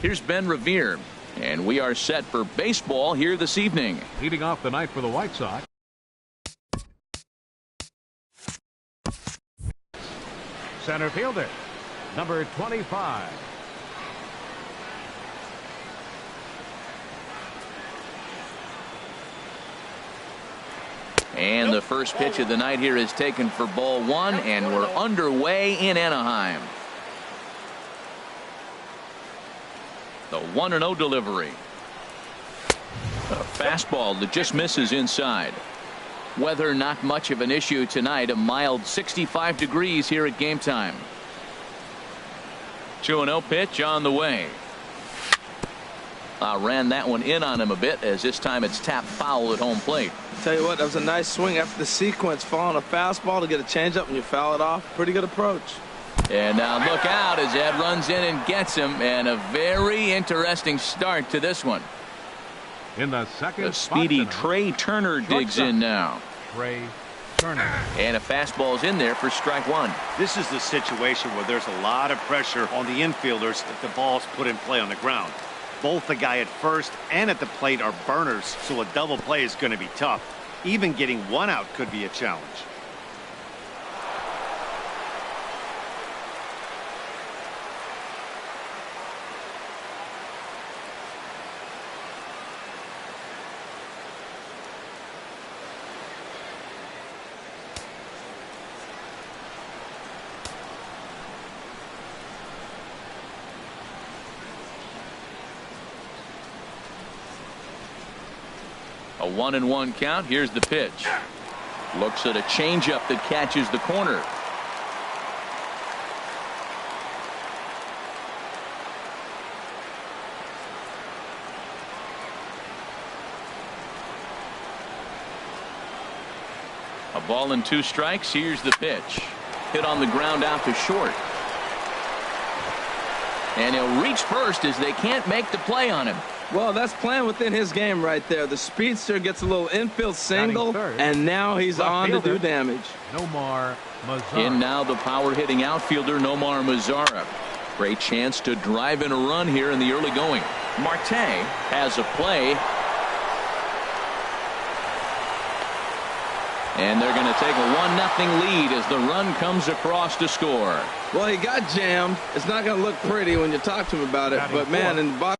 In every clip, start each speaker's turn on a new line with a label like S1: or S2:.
S1: Here's Ben Revere. And we are set for baseball here this evening.
S2: Leading off the night for the White Sox. Center fielder, number 25.
S1: And the first pitch of the night here is taken for ball one, and we're underway in Anaheim. The 1-0 delivery. A fastball that just misses inside. Weather not much of an issue tonight. A mild 65 degrees here at game time. 2-0 pitch on the way. Ran that one in on him a bit, as this time it's tapped foul at home plate.
S3: Tell you what, that was a nice swing after the sequence, following a fastball to get a changeup and you foul it off. Pretty good approach.
S1: And now look out as Ed runs in and gets him, and a very interesting start to this one.
S2: In the second,
S1: the speedy Trey Turner digs in now.
S2: Trey Turner.
S1: And a fastball's in there for strike one.
S4: This is the situation where there's a lot of pressure on the infielders if the ball's put in play on the ground. Both the guy at first and at the plate are burners, so a double play is going to be tough. Even getting one out could be a challenge.
S1: A 1-1 count. Here's the pitch. Looks at a changeup that catches the corner. A ball and 2 strikes. Here's the pitch. Hit on the ground out to short. And he'll reach first as they can't make the play on him.
S3: Well, that's playing within his game right there. The speedster gets a little infield single, and now he's on to do damage.
S2: Nomar Mazara.
S1: In now the power hitting outfielder Nomar Mazara. Great chance to drive in a run here in the early going. Marte has a play. And they're going to take a 1-0 lead as the run comes across to score.
S3: Well, he got jammed. It's not going to look pretty when you talk to him about it, but man, in the box.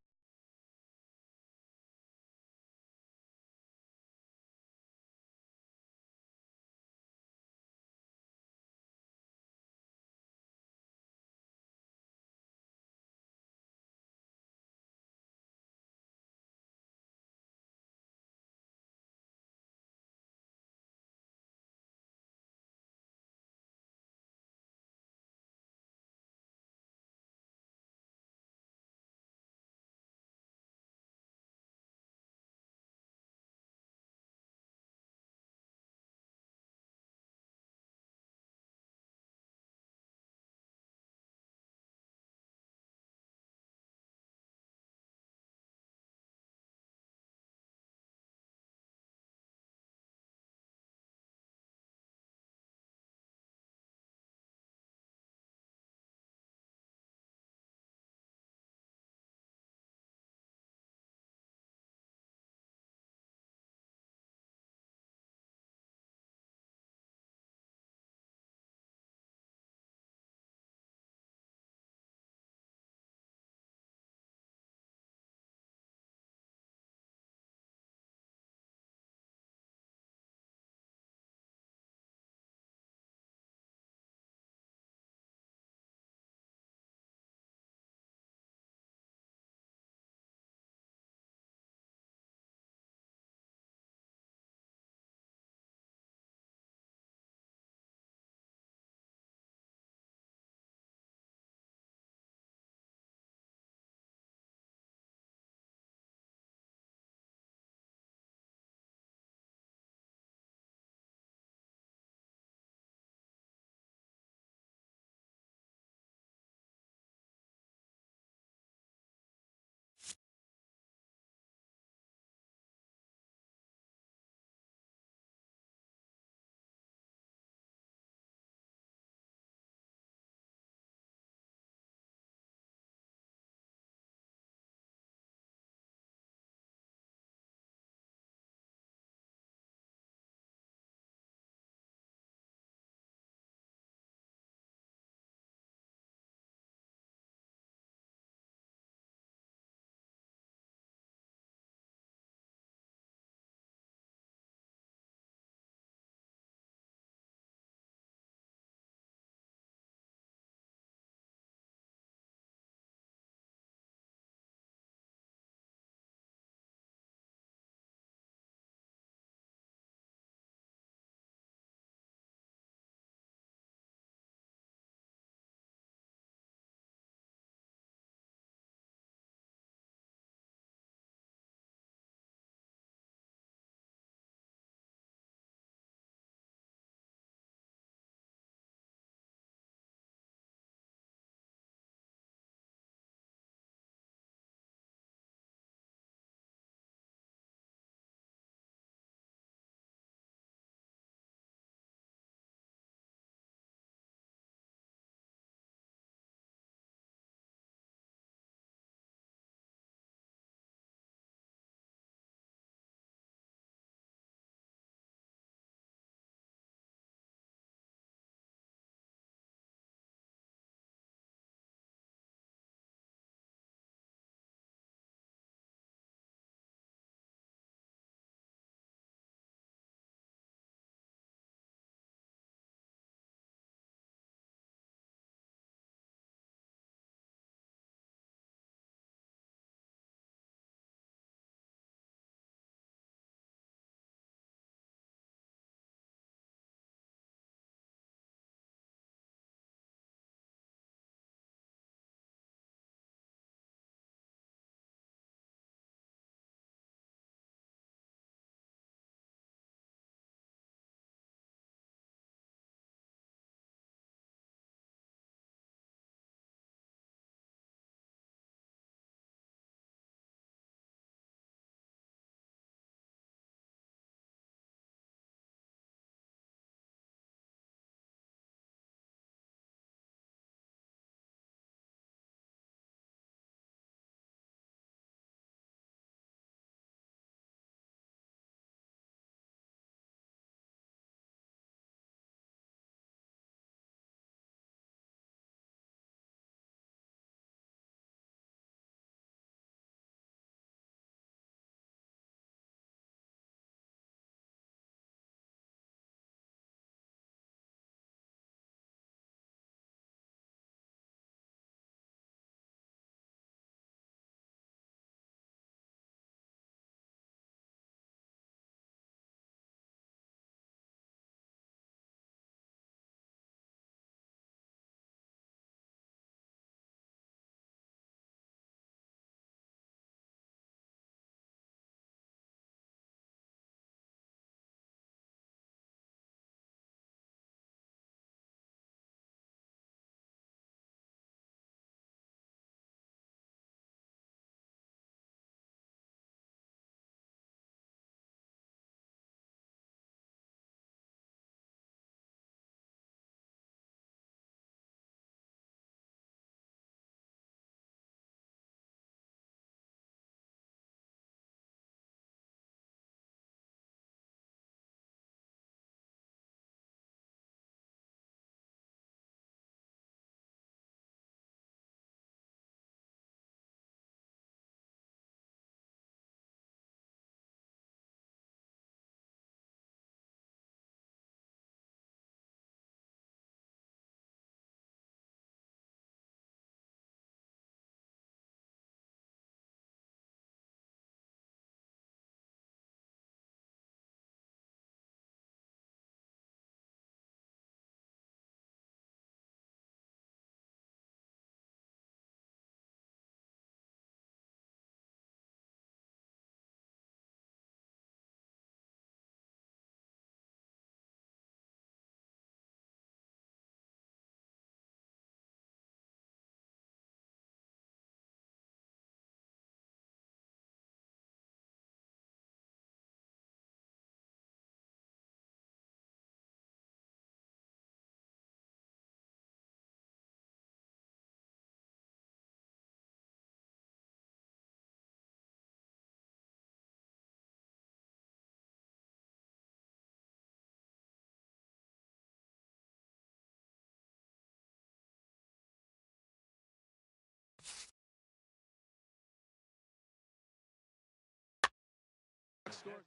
S3: score.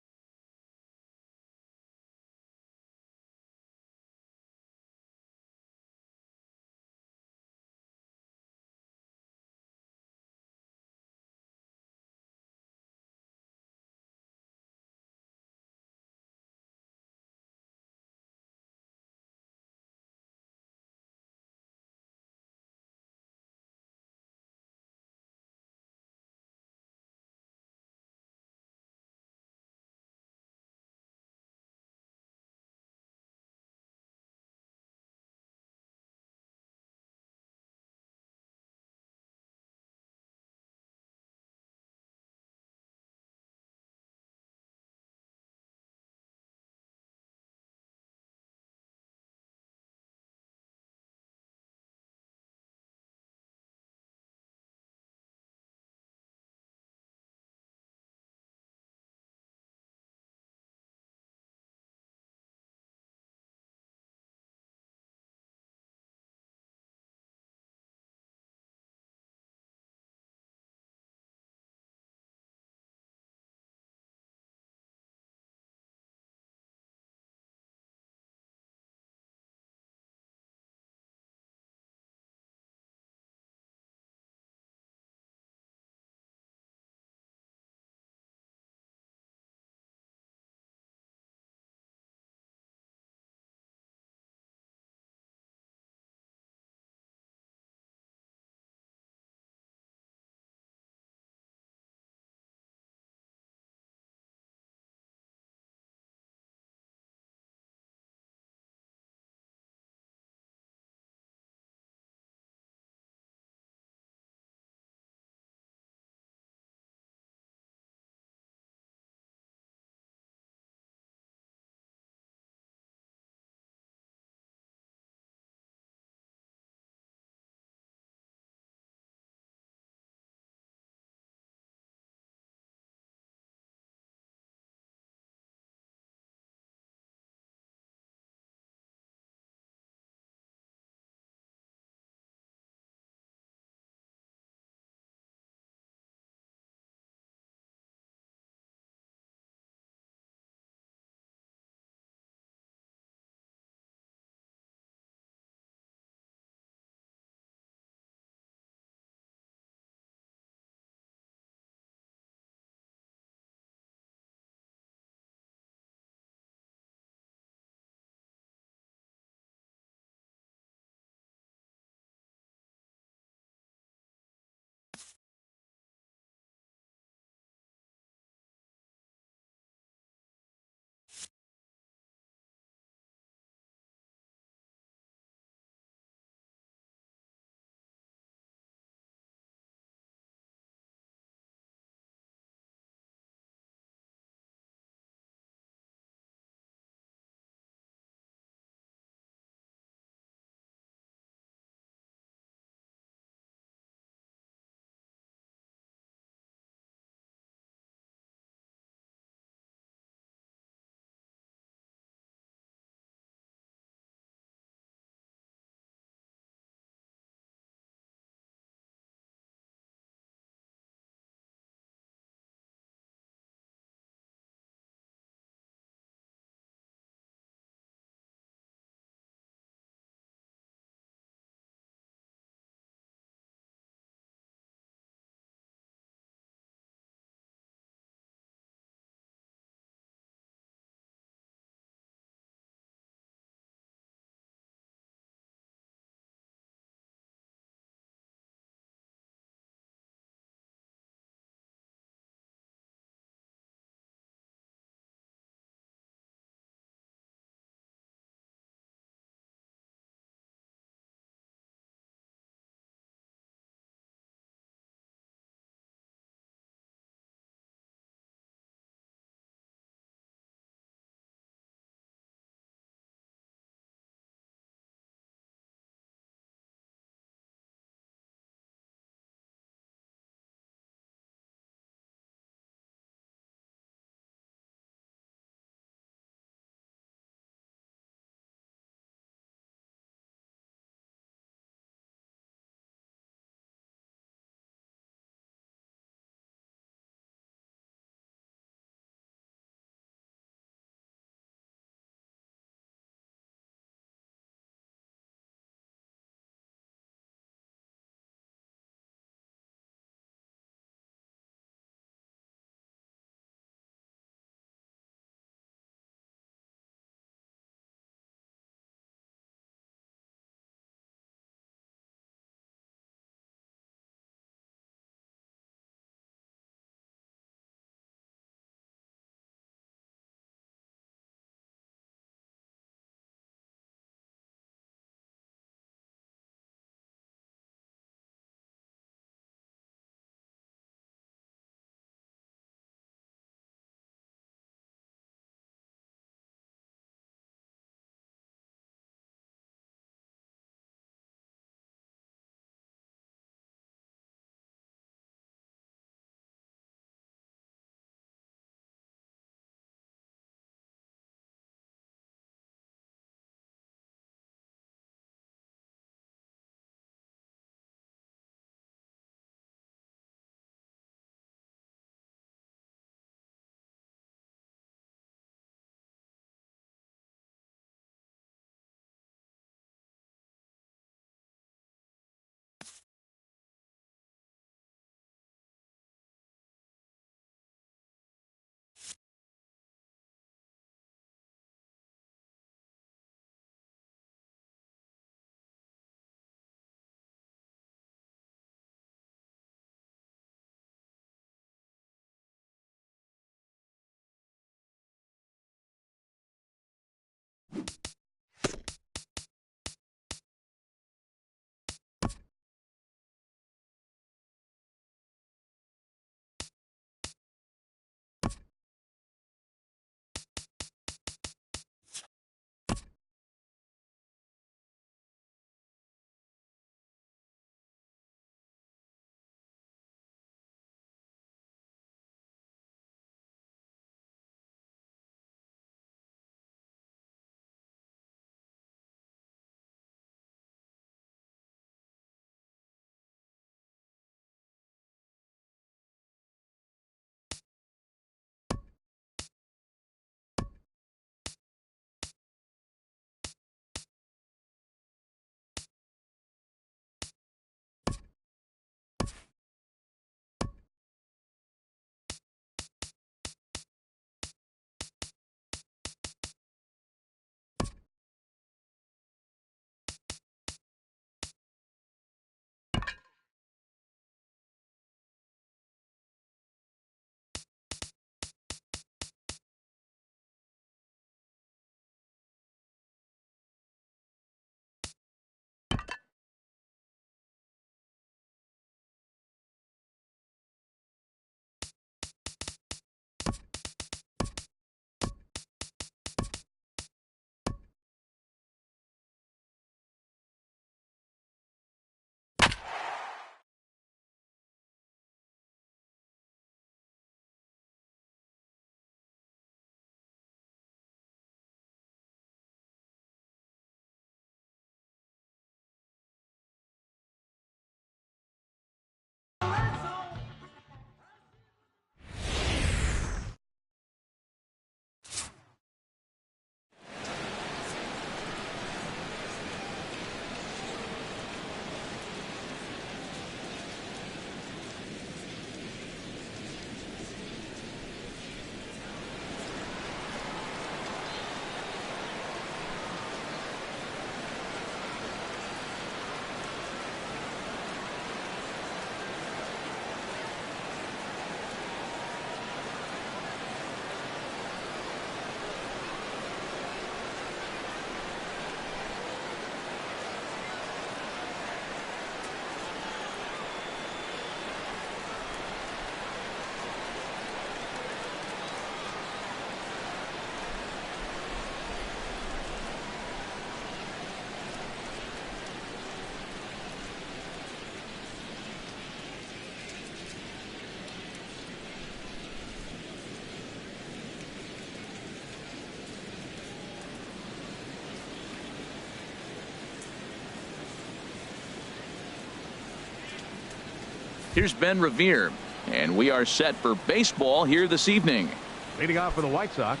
S1: Here's Ben Revere, and we are set for baseball here this evening.
S2: Leading off for the White Sox,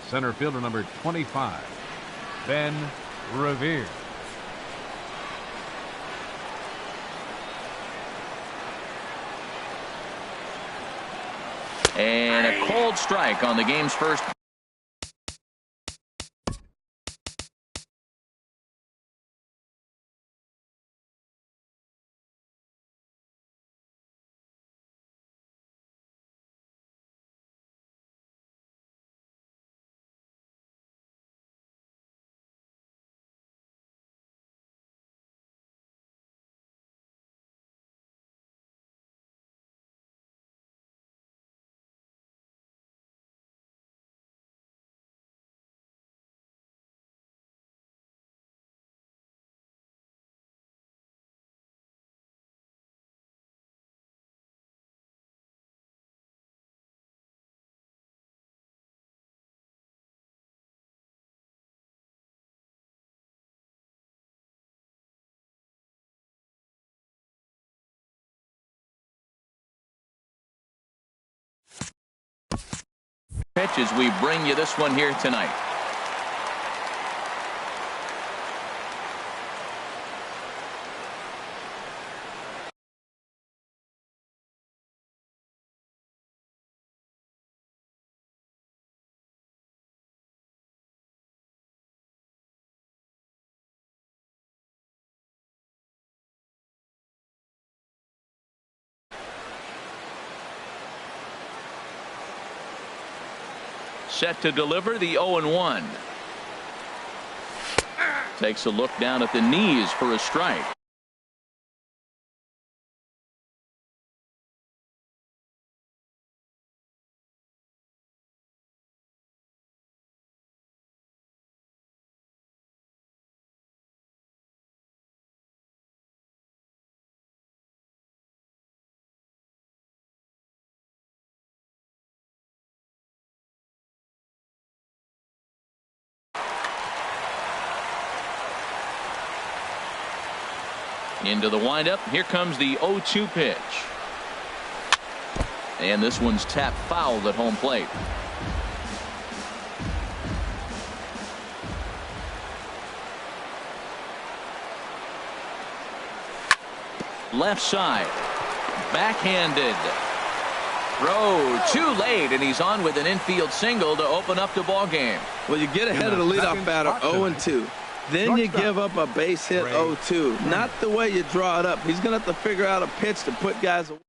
S2: center fielder number 25, Ben Revere.
S1: And a cold strike on the game's first. Pitch as we bring you this one here tonight. Set to deliver the 0-1. Takes a look down at the knees for a strike. Into the windup. Here comes the 0-2 pitch. And this one's tapped foul at home plate. Left side. Backhanded. Throw too late, and he's on with an infield single to open up the ball game.
S3: Well, you get ahead of the leadoff batter 0-2. Then you give up a base hit 0-2. Not the way you draw it up. He's going to have to figure out a pitch to put guys away.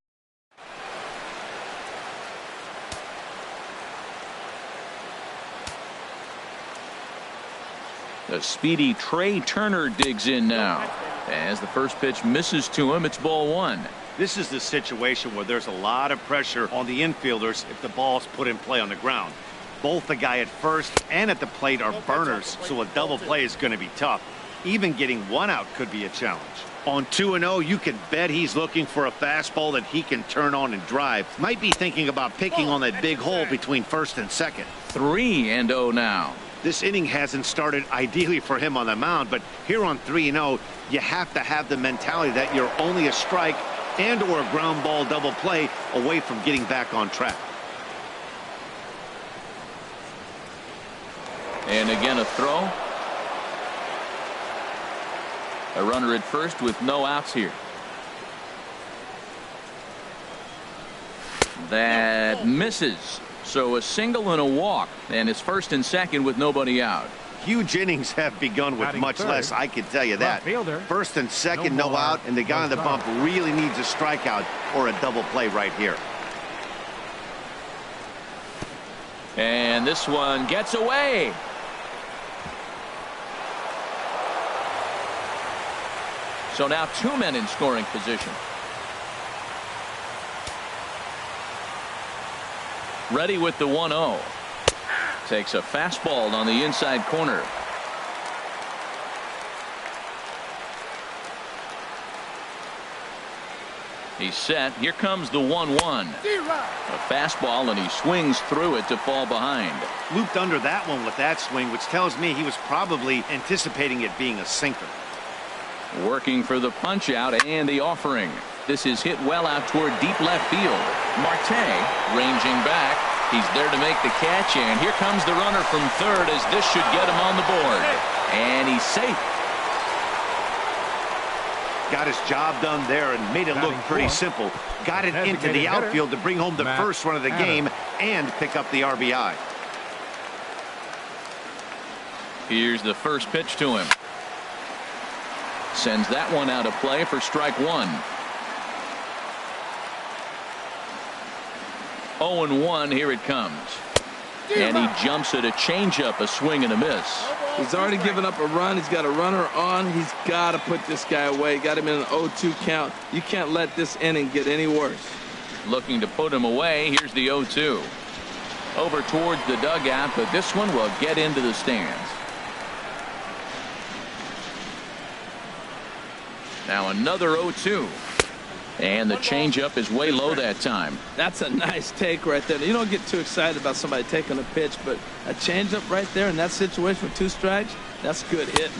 S1: The speedy Trey Turner digs in now. As the first pitch misses to him, it's ball one.
S4: This is the situation where there's a lot of pressure on the infielders if the ball's put in play on the ground. Both the guy at first and at the plate are burners, so a double play is going to be tough. Even getting one out could be a challenge. On 2-0, you can bet he's looking for a fastball that he can turn on and drive. Might be thinking about picking on that big hole between first and second.
S1: 3-0 now.
S4: This inning hasn't started ideally for him on the mound, but here on 3-0, you have to have the mentality that you're only a strike and or a ground ball double play away from getting back on track.
S1: And again a throw. A runner at first with no outs here. That misses. So a single and a walk, and it's first and second with nobody out.
S4: Huge innings have begun with much less, I can tell you that. First and second, no out, and the guy on the bump really needs a strikeout or a double play right here.
S1: And this one gets away. So now two men in scoring position. Ready with the 1-0. Takes a fastball on the inside corner. He's set. Here comes the 1-1. A fastball, and he swings through it to fall behind.
S4: Looped under that one with that swing, which tells me he was probably anticipating it being a sinker.
S1: Working for the punch out and the offering. This is hit well out toward deep left field. Marte ranging back. He's there to make the catch, and here comes the runner from third as this should get him on the board. And he's safe.
S4: Got his job done there and made it look pretty simple. Got it into the outfield to bring home the first run of the game and pick up the RBI.
S1: Here's the first pitch to him. Sends that one out of play for strike one. 0-1, here it comes. And he jumps at a changeup, a swing and a miss.
S3: He's already given up a run. He's got a runner on. He's got to put this guy away. Got him in an 0-2 count. You can't let this inning get any worse.
S1: Looking to put him away. Here's the 0-2. Over towards the dugout, but this one will get into the stands. Now another 0-2. And the changeup is way low that time.
S3: That's a nice take right there. You don't get too excited about somebody taking a pitch, but a changeup right there in that situation with 2 strikes, that's good hitting.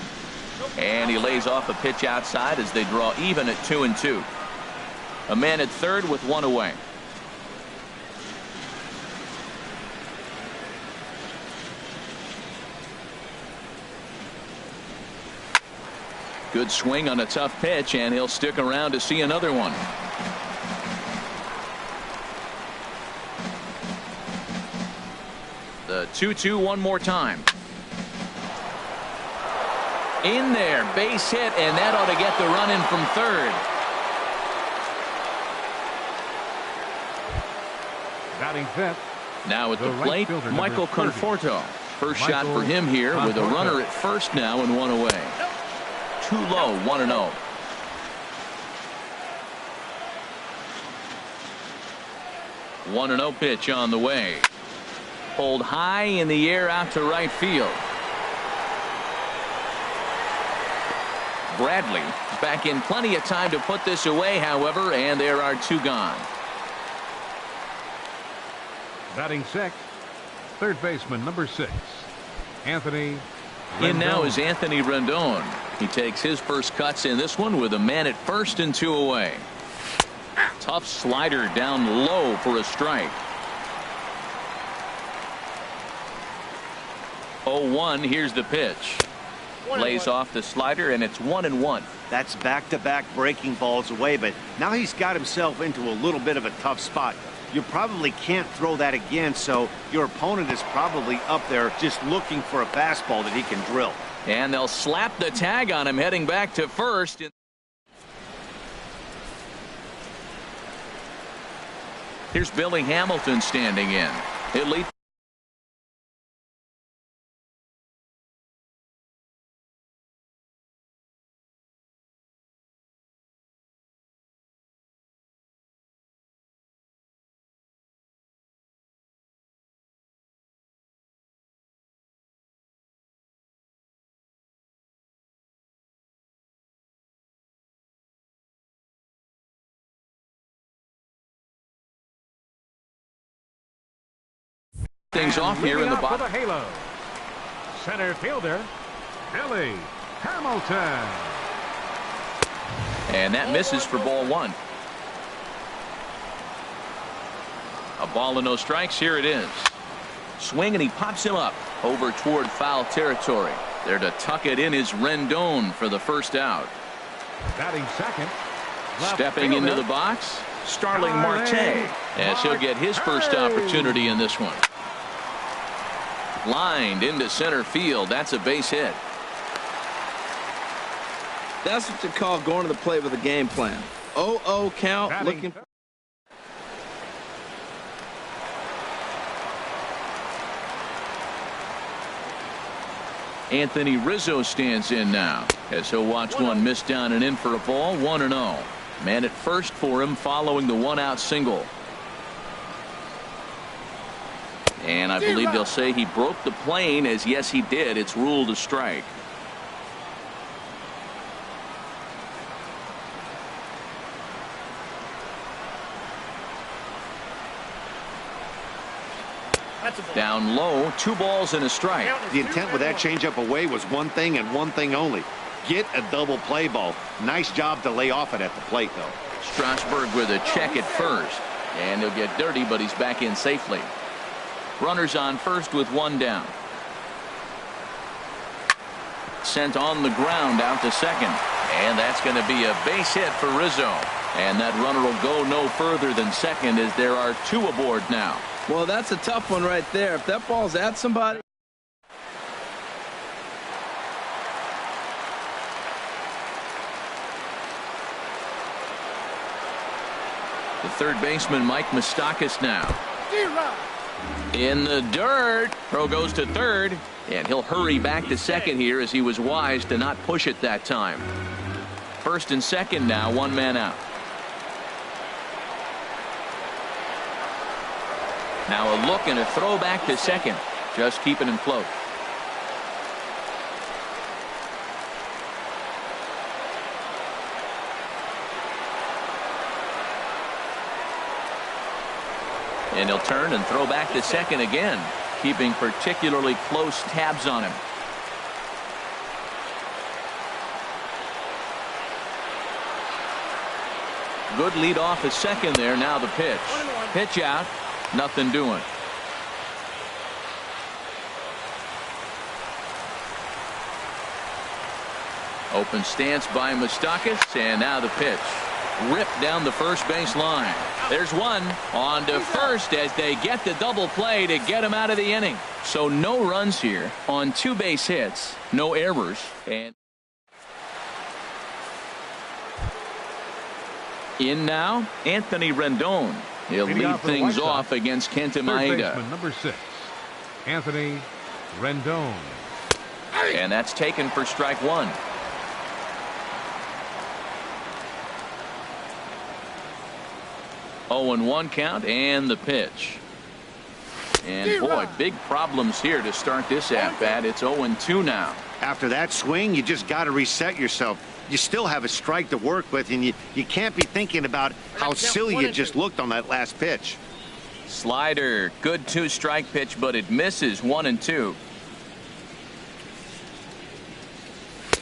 S1: And he lays off a pitch outside as they draw even at 2-2. A man at third with 1 away. Good swing on a tough pitch, and he'll stick around to see another one. The 2-2 one more time. In there, base hit, and that ought to get the run in from third.
S2: Batting fifth.
S1: Now at the plate, Michael Conforto. First shot for him here with a runner at first now and 1 away. Too low, 1-0. One 1-0 pitch on the way. Pulled high in the air out to right field. Bradley back in plenty of time to put this away, however, and there are 2 gone.
S2: Batting sixth, third baseman number 6, Anthony Rendon.
S1: In now is Anthony Rendon. He takes his first cuts in this one with a man at first and 2 away. Tough slider down low for a strike. 0-1, here's the pitch. Lays off the slider, and it's 1-1.
S4: That's back-to-back breaking balls away, but now he's got himself into a little bit of a tough spot. You probably can't throw that again, so your opponent is probably up there just looking for a fastball that he can drill.
S1: And they'll slap the tag on him heading back to first. Here's Billy Hamilton standing in. He'll lead. Things off here in the bottom.
S2: For the halo, center fielder Billy Hamilton.
S1: And that misses for ball 1. A ball and no strikes. Here it is. Swing, and he pops him up over toward foul territory. There to tuck it in is Rendon for the first out.
S2: Batting second,
S1: stepping into the box, Starling Marte, as he'll get his first opportunity in this one. Lined into center field. That's a base hit.
S3: That's what you call going to the plate with a game plan. 0-0 count. Looking.
S1: Anthony Rizzo stands in now as he'll watch one miss down and in for a ball. 1-0. Man at first for him following the 1-out single. And I believe they'll say he broke the plane, as yes he did. It's ruled a strike. Down low, 2 balls and a strike.
S4: The intent with that changeup away was one thing and one thing only. get a double play ball. Nice job to lay off it at the plate, though.
S1: Strasburg with a check at first. And he'll get dirty, but he's back in safely. Runners on first with one down. Sent on the ground out to second. And that's going to be a base hit for Rizzo. And that runner will go no further than second as there are two aboard now.
S3: Well, that's a tough one right there. If that ball's at somebody.
S1: The third baseman, Mike Moustakas, now. In the dirt. Throw goes to third. And he'll hurry back to second here as he was wise to not push it that time. First and second now, one man out. Now a look and a throw back to second. Just keeping him float. And he'll turn and throw back to second again, keeping particularly close tabs on him. Good lead off a second there. Now the pitch. Pitch out. Nothing doing. Open stance by Moustakas, and now the pitch. Ripped down the first base line. There's one on to first as they get the double play to get him out of the inning. So no runs here on two base hits, no errors, and in now, Anthony Rendon. He'll lead things off against Kenta Maeda.
S2: Baseman, number 6, Anthony Rendon.
S1: And that's taken for strike one. Oh, and 1 count, and the pitch. And boy, big problems here to start this at bat. It's 0-2 now.
S4: After that swing, you just got to reset yourself. You still have a strike to work with, and you can't be thinking about how silly you just looked on that last pitch.
S1: Slider, good 2-strike pitch, but it misses. 1-2.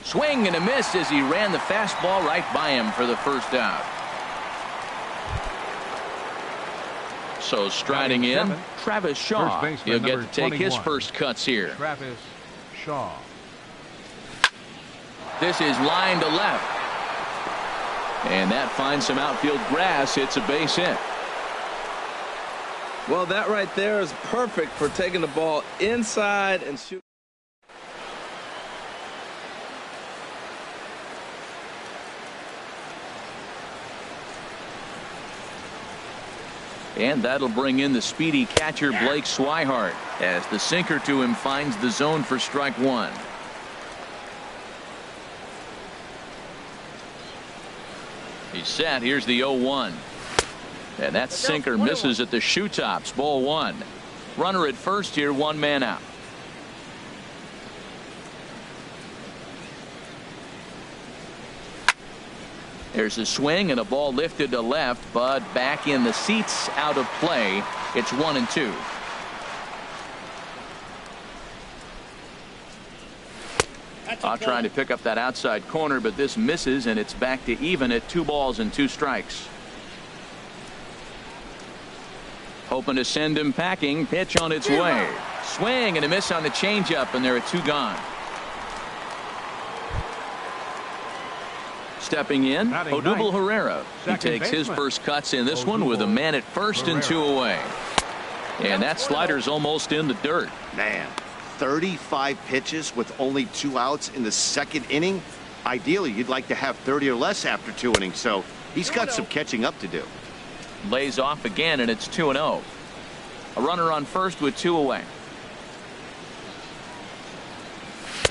S1: Swing and a miss as he ran the fastball right by him for the first out. So striding in, Travis Shaw. He'll get to take his first cuts here.
S2: Travis Shaw.
S1: This is line to left. And that finds some outfield grass. It's a base hit.
S3: Well, that right there is perfect for taking the ball inside and shooting.
S1: And that'll bring in the speedy catcher Blake Swihart as the sinker to him finds the zone for strike one. He's set. Here's the 0-1. And that sinker misses at the shoe tops. Ball one. Runner at first here, one man out. There's a swing and a ball lifted to left, but back in the seats, out of play. It's 1-2. Trying to pick up that outside corner, but this misses, and it's back to even at 2 balls and 2 strikes. Hoping to send him packing. Pitch on its way. Swing and a miss on the changeup, and there are 2 gone. Stepping in, Odubel Herrera. He takes his first cuts in this one with a man at first and 2 away. And that slider's almost in the dirt.
S4: Man, 35 pitches with only 2 outs in the second inning. Ideally, you'd like to have 30 or less after 2 innings, so he's got some catching up to do.
S1: Lays off again, and it's 2-0. A runner on first with 2 away.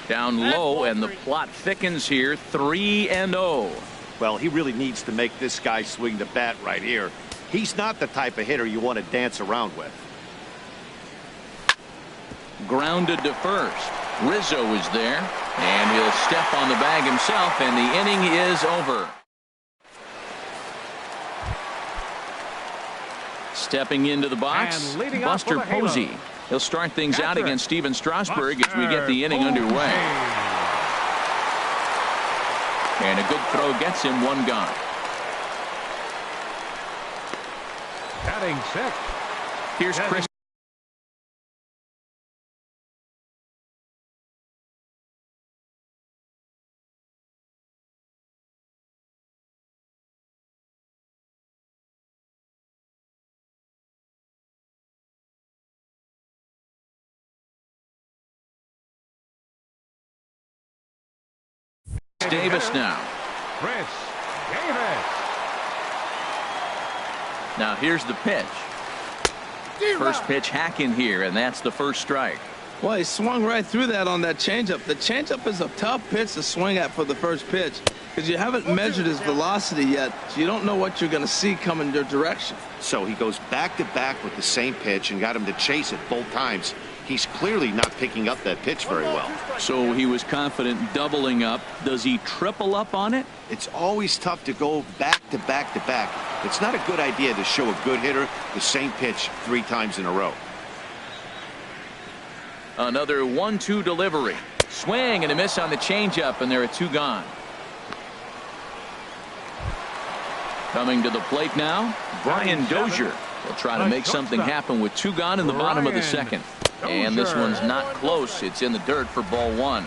S1: Down low, and the plot thickens here. 3-0.
S4: Well, he really needs to make this guy swing the bat right here. He's not the type of hitter you want to dance around with.
S1: Grounded to first. Rizzo is there, and he'll step on the bag himself, and the inning is over. Stepping into the box, Buster Posey. He'll start things out against Steven Strasburg as we get the inning underway. And a good throw gets him one gone.
S2: Batting six.
S1: Here's Chris. Davis now.
S2: Chris Davis.
S1: Now here's the pitch. First pitch hack in here, and that's the first strike.
S3: Well, he swung right through that on that changeup. The changeup is a tough pitch to swing at for the first pitch because you haven't measured his velocity yet, so you don't know what you're going to see coming your direction.
S4: So he goes back to back with the same pitch and got him to chase it both times. He's clearly not picking up that pitch very well.
S1: So he was confident doubling up. Does he triple up on it?
S4: It's always tough to go back to back to back. It's not a good idea to show a good hitter the same pitch 3 times in a row.
S1: Another 1-2 delivery. Swing and a miss on the changeup, and there are 2 gone. Coming to the plate now, Brian Dozier will try to make something happen with 2 gone in the bottom of the second. And this one's not close. It's in the dirt for ball 1.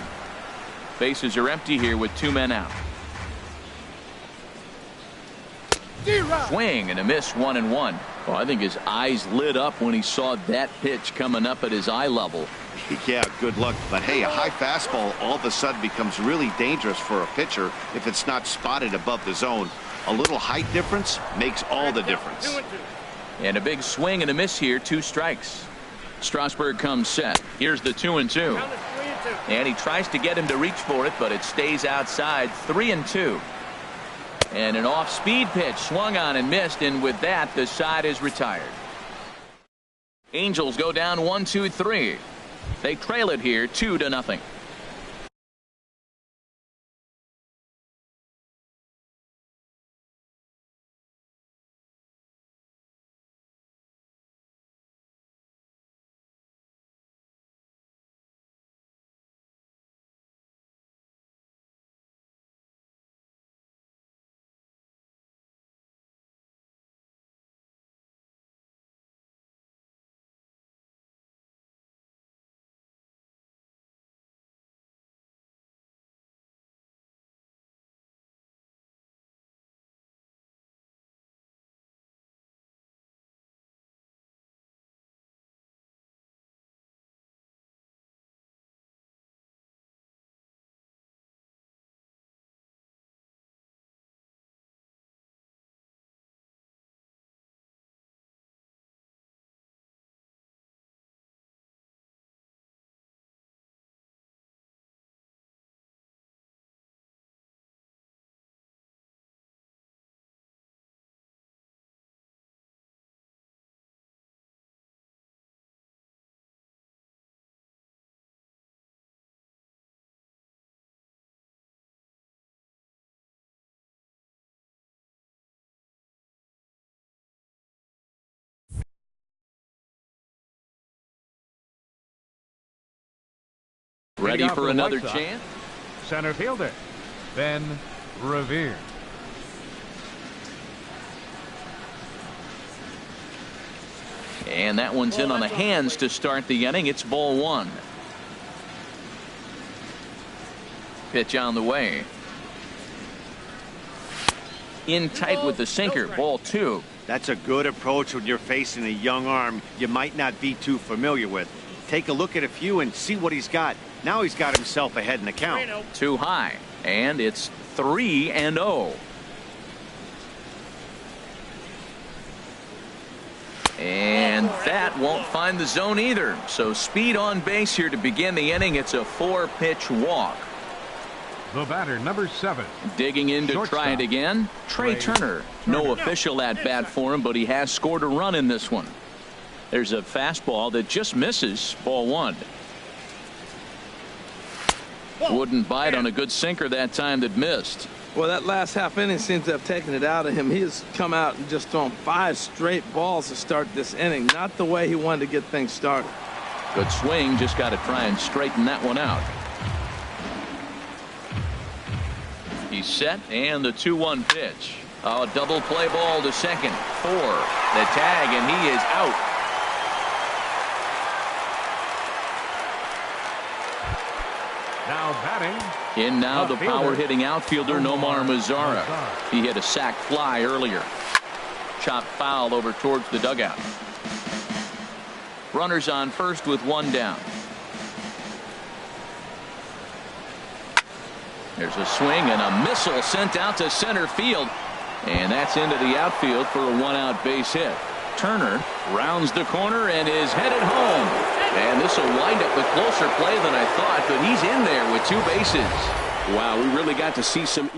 S1: Bases are empty here with 2 men out. Swing and a miss, 1-1. Well, I think his eyes lit up when he saw that pitch coming up at his eye level.
S4: Yeah, good luck. But hey, a high fastball all of a sudden becomes really dangerous for a pitcher if it's not spotted above the zone. A little height difference makes all the difference.
S1: And a big swing and a miss here, 2 strikes. Strasburg comes set. Here's the 2-2. And he tries to get him to reach for it, but it stays outside. 3-2. And an off-speed pitch swung on and missed, and with that, the side is retired. Angels go down 1-2-3. They trail it here 2-0. Ready for another chance?
S2: Center fielder, Ben Revere.
S1: And that one's in on the hands to start the inning. It's ball 1. Pitch on the way. In tight with the sinker, ball 2.
S4: That's a good approach when you're facing a young arm you might not be too familiar with. Take a look at a few and see what he's got. Now he's got himself ahead in the count.
S1: Too high, and it's 3-0. And that won't find the zone either. So speed on base here to begin the inning. It's a 4-pitch walk.
S2: The batter, number 7.
S1: Digging in to try it again, Trey Turner. No official at bat for him, but he has scored a run in this one. There's a fastball that just misses, ball 1. Wouldn't bite on a good sinker that time that missed.
S3: Well, that last half inning seems to have taken it out of him. He has come out and just thrown 5 straight balls to start this inning. Not the way he wanted to get things started.
S1: Good swing, just got to try and straighten that one out. He's set, and the 2-1 pitch. A double play ball to second for the tag, and he is out.
S2: Now batting.
S1: In now the power-hitting outfielder Nomar Mazara. He hit a sac fly earlier. Chopped foul over towards the dugout. Runners on first with one down. There's a swing and a missile sent out to center field. And that's into the outfield for a one-out base hit. Turner rounds the corner and is headed home. And this will wind up with closer play than I thought, but he's in there with two bases.
S5: Wow, we really got to see some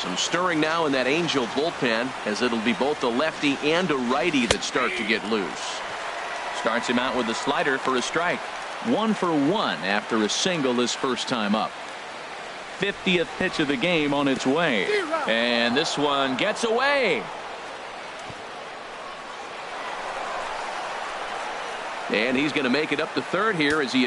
S6: Some stirring now in that Angel bullpen, as it'll be both a lefty and a righty that start to get loose.
S1: Starts him out with a slider for a strike. 1 for 1 after a single his first time up. 50th pitch of the game on its way. And this one gets away.
S6: And he's going to make it up to third here as he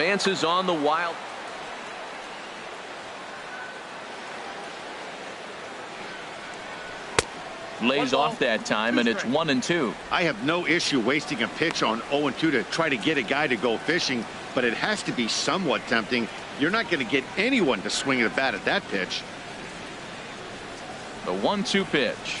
S6: advances on the Wild.
S1: Lays off that time, and it's 1-2.
S4: I have no issue wasting a pitch on 0-2 to try to get a guy to go fishing, but it has to be somewhat tempting. You're not going to get anyone to swing the bat at that pitch.
S1: The 1-2 pitch.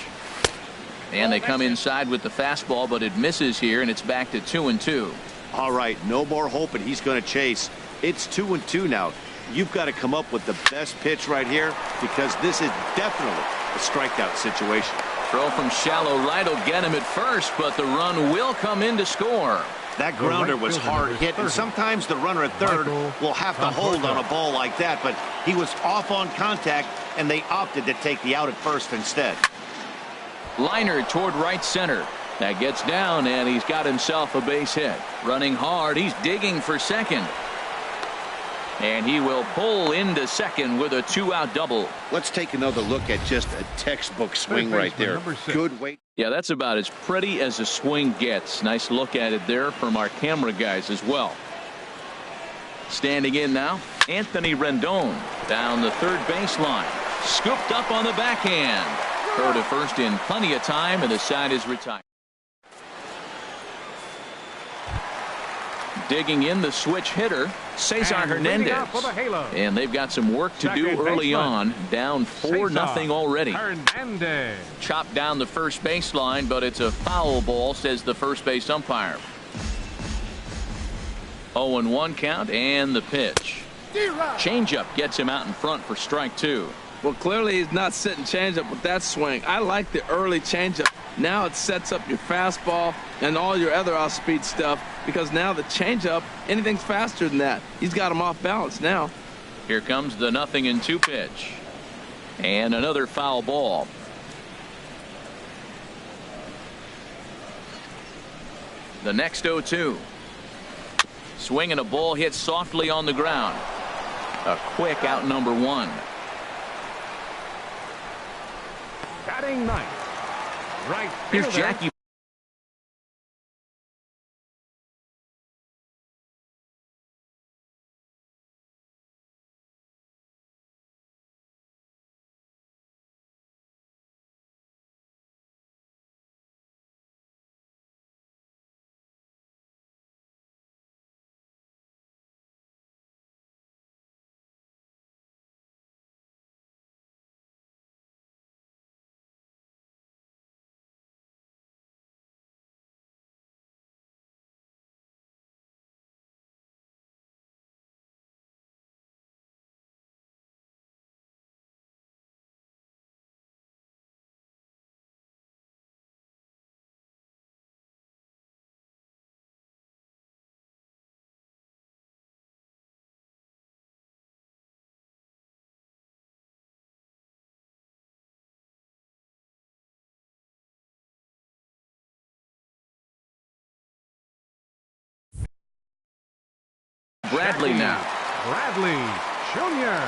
S1: And they come inside with the fastball, but it misses here, and it's back to 2-2.
S4: All right, no more hoping he's going to chase. It's 2-2 now. You've got to come up with the best pitch right here, because this is definitely a strikeout situation.
S1: Throw from shallow right will get him at first, but the run will come in to score.
S4: That grounder was hard hit, and sometimes the runner at third will have to hold on a ball like that, but he was off on contact, and they opted to take the out at first instead.
S1: Liner toward right center. That gets down, and he's got himself a base hit. Running hard, he's digging for second. And he will pull into second with a 2-out double.
S7: Let's take another look at just a textbook swing right there. Good weight.
S1: Yeah, that's about as pretty as a swing gets. Nice look at it there from our camera guys as well. Standing in now, Anthony Rendon down the third baseline. Scooped up on the backhand. Throw to first in plenty of time, and the side is retired. Digging in the switch hitter, Cesar Hernandez. And they've got some work to do early on. Down 4-0 already.
S2: Hernandez.
S1: Chopped down the first baseline, but it's a foul ball, says the first base umpire. 0-1 count, and the pitch. Changeup gets him out in front for strike 2.
S3: Well, clearly he's not sitting changeup with that swing. I like the early changeup. Now it sets up your fastball and all your other off-speed stuff, because now the changeup, anything's faster than that. He's got him off balance now.
S1: Here comes the 0-2 pitch. And another foul ball. The next 0-2. Swing and a ball hit softly on the ground. A quick out number 1.
S2: Batting ninth. Right
S1: Here's
S2: fielder.
S1: Jackie. Bradley now.
S2: Bradley Jr.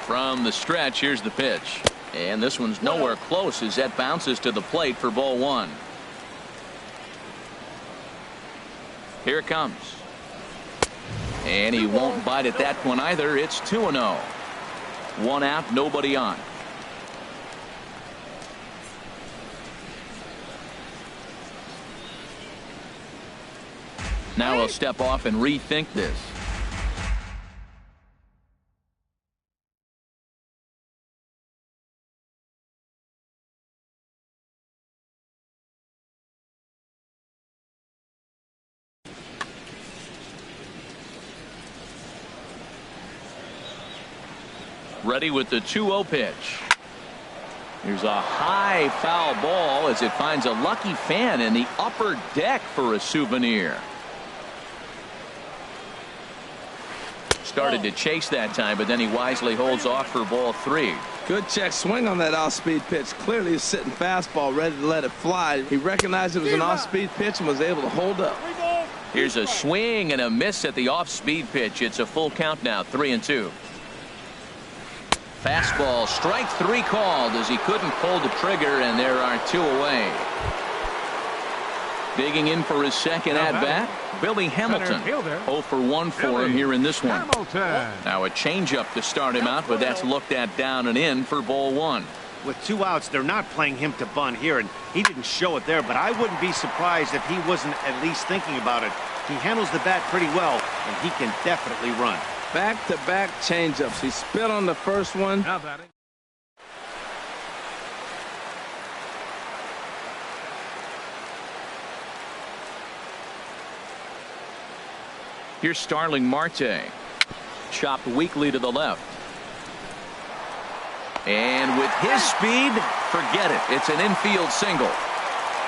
S1: From the stretch, here's the pitch. And this one's nowhere close as that bounces to the plate for ball 1. Here it comes. And he won't bite at that one either. It's 2-0. 1 out, nobody on. Now he'll step off and rethink this. Ready with the 2-0 pitch. Here's a high foul ball as it finds a lucky fan in the upper deck for a souvenir. Started to chase that time, but then he wisely holds off for ball 3.
S3: Good check swing on that off-speed pitch. Clearly he's sitting fastball, ready to let it fly. He recognized it was an off-speed pitch and was able to hold up.
S1: Here's a swing and a miss at the off-speed pitch. It's a full count now, 3-2. Fastball, strike 3 called as he couldn't pull the trigger, and there are 2 away. Digging in for his second at-bat, Billy Hamilton. 0 for 1 for him here in this one. Now a changeup to start him out, but that's looked at down and in for ball 1.
S4: With 2 outs, they're not playing him to bunt here, and he didn't show it there, but I wouldn't be surprised if he wasn't at least thinking about it. He handles the bat pretty well, and he can definitely run.
S3: Back-to-back changeups. He spit on the first one.
S2: Now batting.
S1: Here's Starling Marte. Chopped weakly to the left. And with his speed, forget it. It's an infield single.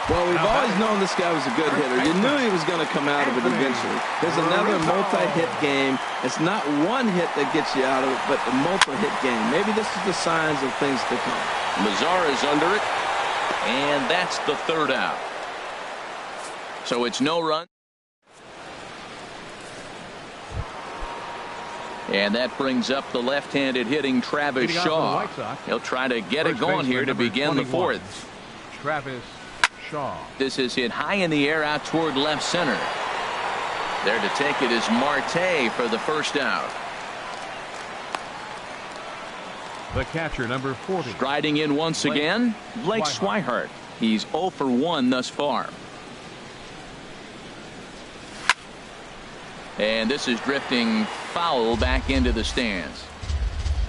S3: Well, we've always known this guy was a good hitter. You knew he was going to come out of it eventually. There's another multi-hit game. It's not one hit that gets you out of it, but a multi-hit game. Maybe this is the signs of things to come.
S1: Mazara's under it, and that's the third out. So it's no run. And that brings up the left-handed hitting Travis Shaw. He'll try to get it going here to begin the fourth.
S2: Travis Shaw.
S1: This is hit high in the air out toward left center. There to take it is Marte for the first out.
S2: The catcher, number 40.
S1: Striding in once again, Blake Swihart. He's 0 for 1 thus far. And this is drifting foul back into the stands.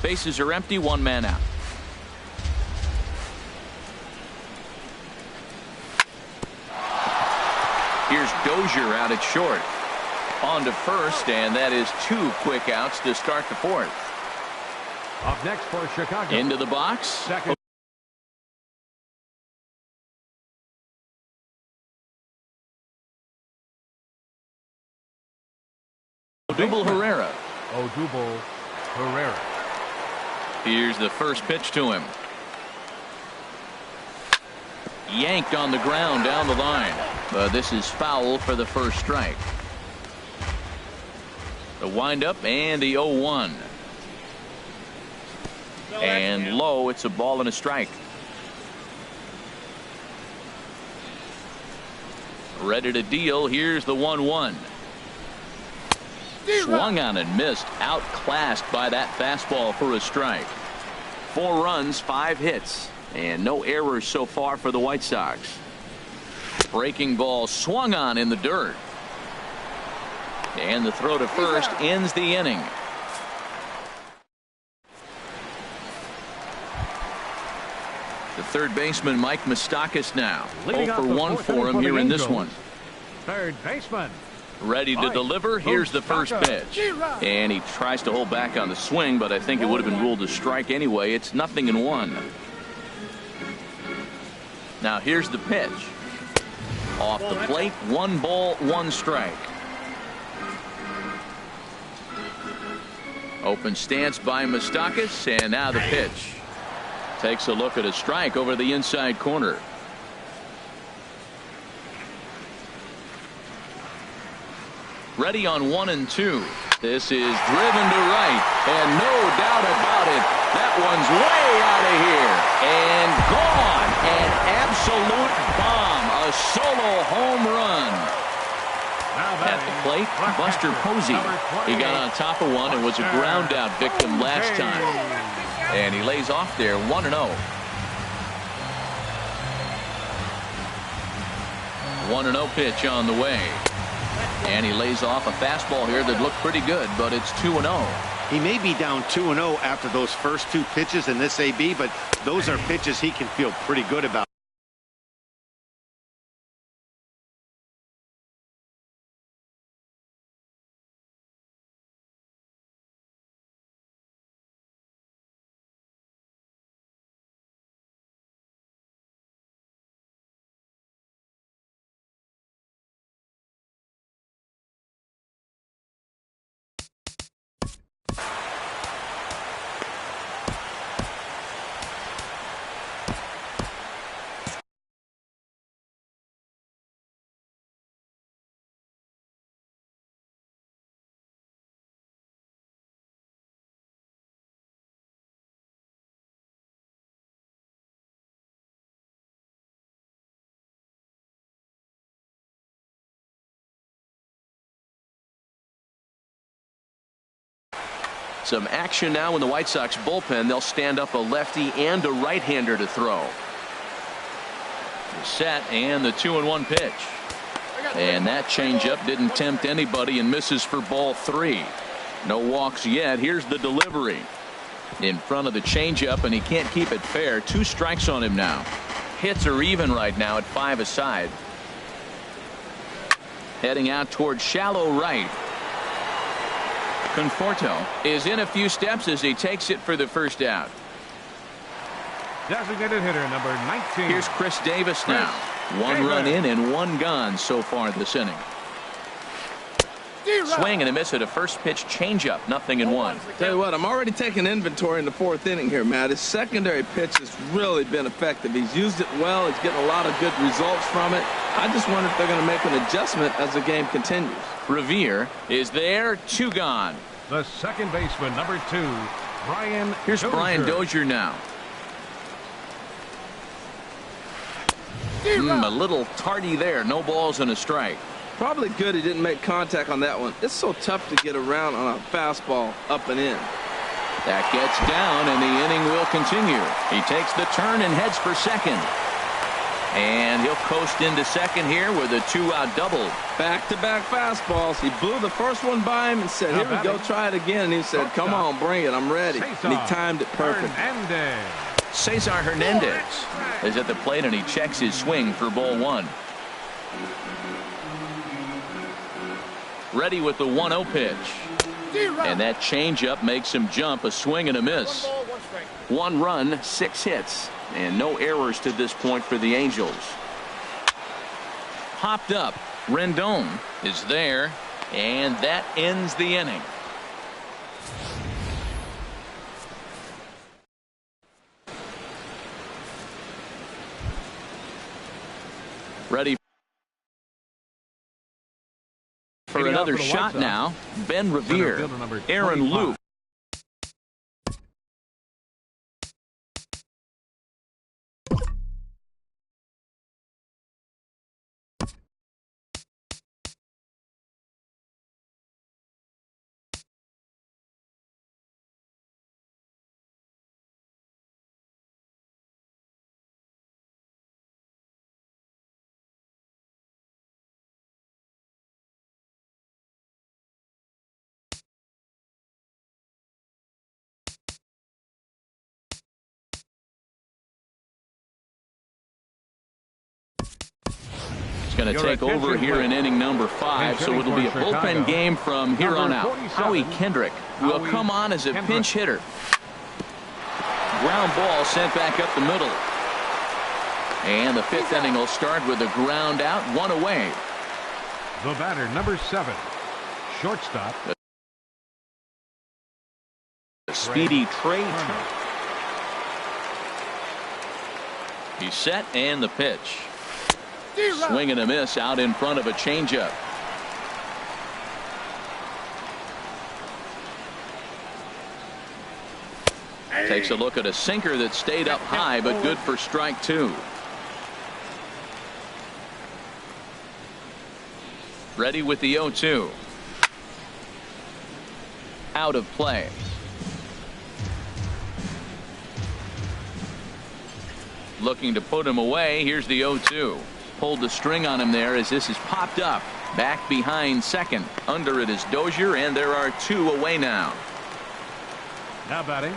S1: Bases are empty, one man out. Here's Dozier out at short. On to first, and that is 2 quick outs to start the fourth.
S2: Up next for Chicago.
S1: Into the box.
S2: Second.
S1: Odubel Herrera.
S2: Odubel Herrera.
S1: Here's the first pitch to him. Yanked on the ground down the line. But this is foul for the first strike. The windup and the 0-1. And low, it's a ball and a strike. Ready to deal. Here's the 1-1. Swung on and missed. Outclassed by that fastball for a strike. 4 runs, 5 hits, and no errors so far for the White Sox. Breaking ball swung on in the dirt. And the throw to first ends the inning. The third baseman, Mike Moustakas, now 0 for 1 for him here in this one.
S2: Third baseman.
S1: Ready to deliver. Here's the first pitch. And he tries to hold back on the swing, but I think it would have been ruled a strike anyway. It's 0-1. Now here's the pitch. Off the plate, 1 ball, 1 strike. Open stance by Moustakas, and now the pitch. Takes a look at a strike over the inside corner. Ready on 1 and 2. This is driven to right, and no doubt about it, that one's way out of here and gone. An absolute bomb, a solo home run. At the plate, Buster Posey. He got on top of one and was a ground out victim last time, and he lays off there 1-0. 1-0 pitch on the way. And he lays off a fastball here that looked pretty good, but it's 2-0.
S7: He may be down 2-0 after those first 2 pitches in this AB, but those are pitches he can feel pretty good about.
S6: Some action now in the White Sox bullpen. They'll stand up a lefty and a right-hander to throw.
S1: Set, and the 2-1 pitch. And that changeup didn't tempt anybody and misses for ball 3. No walks yet. Here's the delivery. In front of the changeup, and he can't keep it fair. 2 strikes on him now. Hits are even right now at 5 aside. Heading out towards shallow right. Conforto is in a few steps as he takes it for the first out.
S2: Designated hitter number 19.
S1: Here's Chris Davis now. One run in and one gone so far this inning. Swing and a miss at a first pitch changeup. 0-1.
S3: Tell you what, I'm already taking inventory in the fourth inning here, Matt. His secondary pitch has really been effective. He's used it well. He's getting a lot of good results from it. I just wonder if they're going to make an adjustment as the game continues.
S1: Revere is there. 2 gone.
S2: The second baseman, number 2, Brian
S1: Here's
S2: Dozier.
S1: Brian Dozier now. A little tardy there. No balls and a strike.
S3: Probably good he didn't make contact on that one. It's so tough to get around on a fastball up and in.
S1: That gets down, and the inning will continue. He takes the turn and heads for second. And he'll coast into second here with a 2-out double.
S3: Back-to-back fastballs. He blew the first one by him and said, here we go, try it again. And he said, come on, bring it, I'm ready. And he timed it perfect.
S1: Cesar Hernandez is at the plate, and he checks his swing for ball 1. Ready with the 1-0 pitch. And that changeup makes him jump. A swing and a miss. 1 run, 6 hits, and no errors to this point for the Angels. Popped up. Rendon is there, and that ends the inning. Ready for another shot now. Ben Revere, Aaron Luke. Going to take over here in inning number 5, so it'll be a bullpen game from here on out. Howie Kendrick will come on as a pinch hitter. Ground ball sent back up the middle. And the 5th inning will start with a ground out, 1 away.
S2: The batter, number 7, shortstop.
S1: The speedy Trey Turner. He's set, and the pitch. Swing and a miss out in front of a changeup. Takes a look at a sinker that stayed up high, but good for strike 2. Ready with the 0-2. Out of play. Looking to put him away. Here's the 0-2. Pulled the string on him there as this is popped up. Back behind second. Under it is Dozier, and there are 2 away now.
S2: Now batting,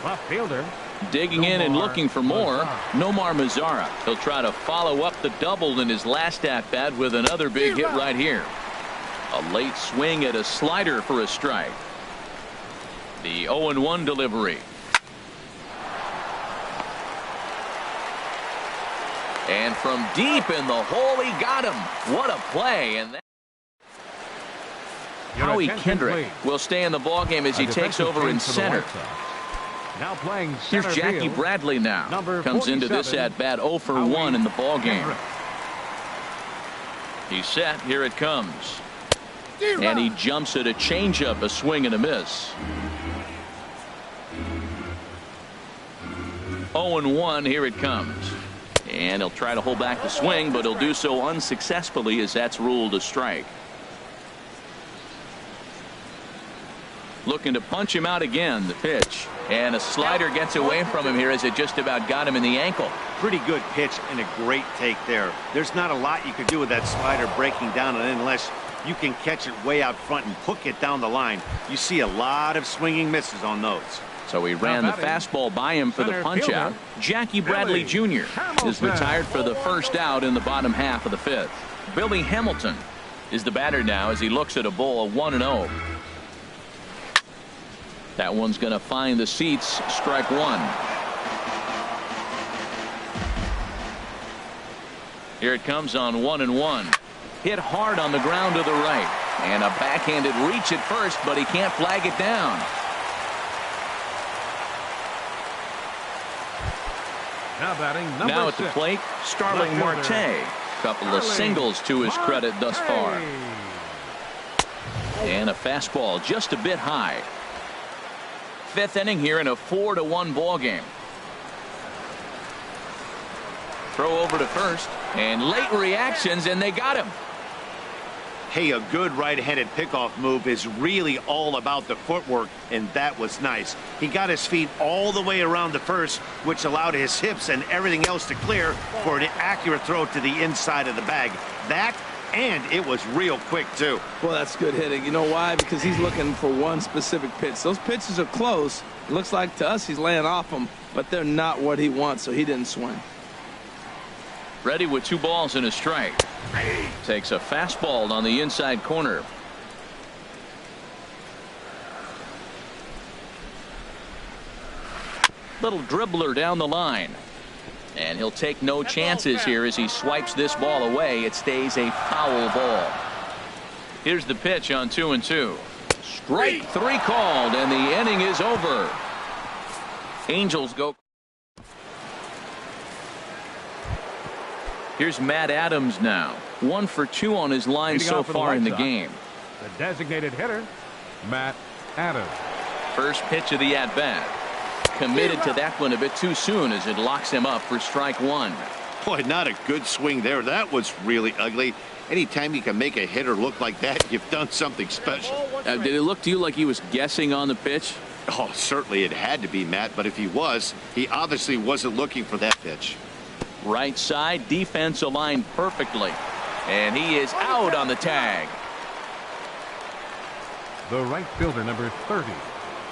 S2: left fielder.
S1: Digging in and looking for more. Nomar Mazara. He'll try to follow up the double in his last at-bat with another big hit right here. A late swing at a slider for a strike. The 0-1 delivery. And from deep in the hole, he got him. What a play. And that Howie Kendrick will stay in the ballgame as he takes over in center.
S2: Now playing
S1: Here's Jackie Bradley now. Comes into this at-bat 0 for 1 in the ballgame. He's set. Here it comes. And he jumps at a changeup, a swing and a miss. 0-1. Here it comes. And he'll try to hold back the swing, but he'll do so unsuccessfully as that's ruled a strike. Looking to punch him out again. The pitch. And a slider gets away from him here as it just about got him in the ankle.
S4: Pretty good pitch and a great take there. There's not a lot you could do with that slider breaking down unless you can catch it way out front and hook it down the line. You see a lot of swinging misses on those.
S1: So he ran the fastball by him for the punch out. Jackie Bradley Jr. is retired for the first out in the bottom half of the 5th. Billy Hamilton is the batter now as he looks at a ball 1-0. That one's going to find the seats. Strike 1. Here it comes on 1-1. Hit hard on the ground to the right. And a backhanded reach at first, but he can't flag it down.
S2: Now batting number
S1: Now at the
S2: 6.
S1: plate, Starling
S2: Left fielder.
S1: Marte. Couple of singles to his credit thus far. And a fastball just a bit high. Fifth inning here in a 4-1 ball game. Throw over to first, and late reactions, and they got him.
S7: Hey, a good right-handed pickoff move is really all about the footwork, and that was nice. He got his feet all the way around the first, which allowed his hips and everything else to clear for an accurate throw to the inside of the bag. That, and it was real quick, too.
S3: Well, that's good hitting. You know why? Because he's looking for one specific pitch. Those pitches are close. It looks like to us he's laying off them, but they're not what he wants, so he didn't swing.
S1: Ready with 2 balls and a strike. Takes a fastball on the inside corner. Little dribbler down the line. And he'll take no chances here as he swipes this ball away. It stays a foul ball. Here's the pitch on 2-2. Strike 3 called, and the inning is over. Angels go. Here's Matt Adams now. 1 for 2 on his line so far in the game.
S2: The designated hitter, Matt Adams.
S1: First pitch of the at-bat. Committed to that one a bit too soon as it locks him up for strike 1.
S7: Boy, not a good swing there. That was really ugly. Anytime you can make a hitter look like that, you've done something special.
S1: Did it look to you like he was guessing on the pitch?
S7: Oh, certainly it had to be, Matt, but if he was, he obviously wasn't looking for that pitch.
S1: Right side, defense aligned perfectly. And he is out on the tag.
S2: The right fielder, number 30.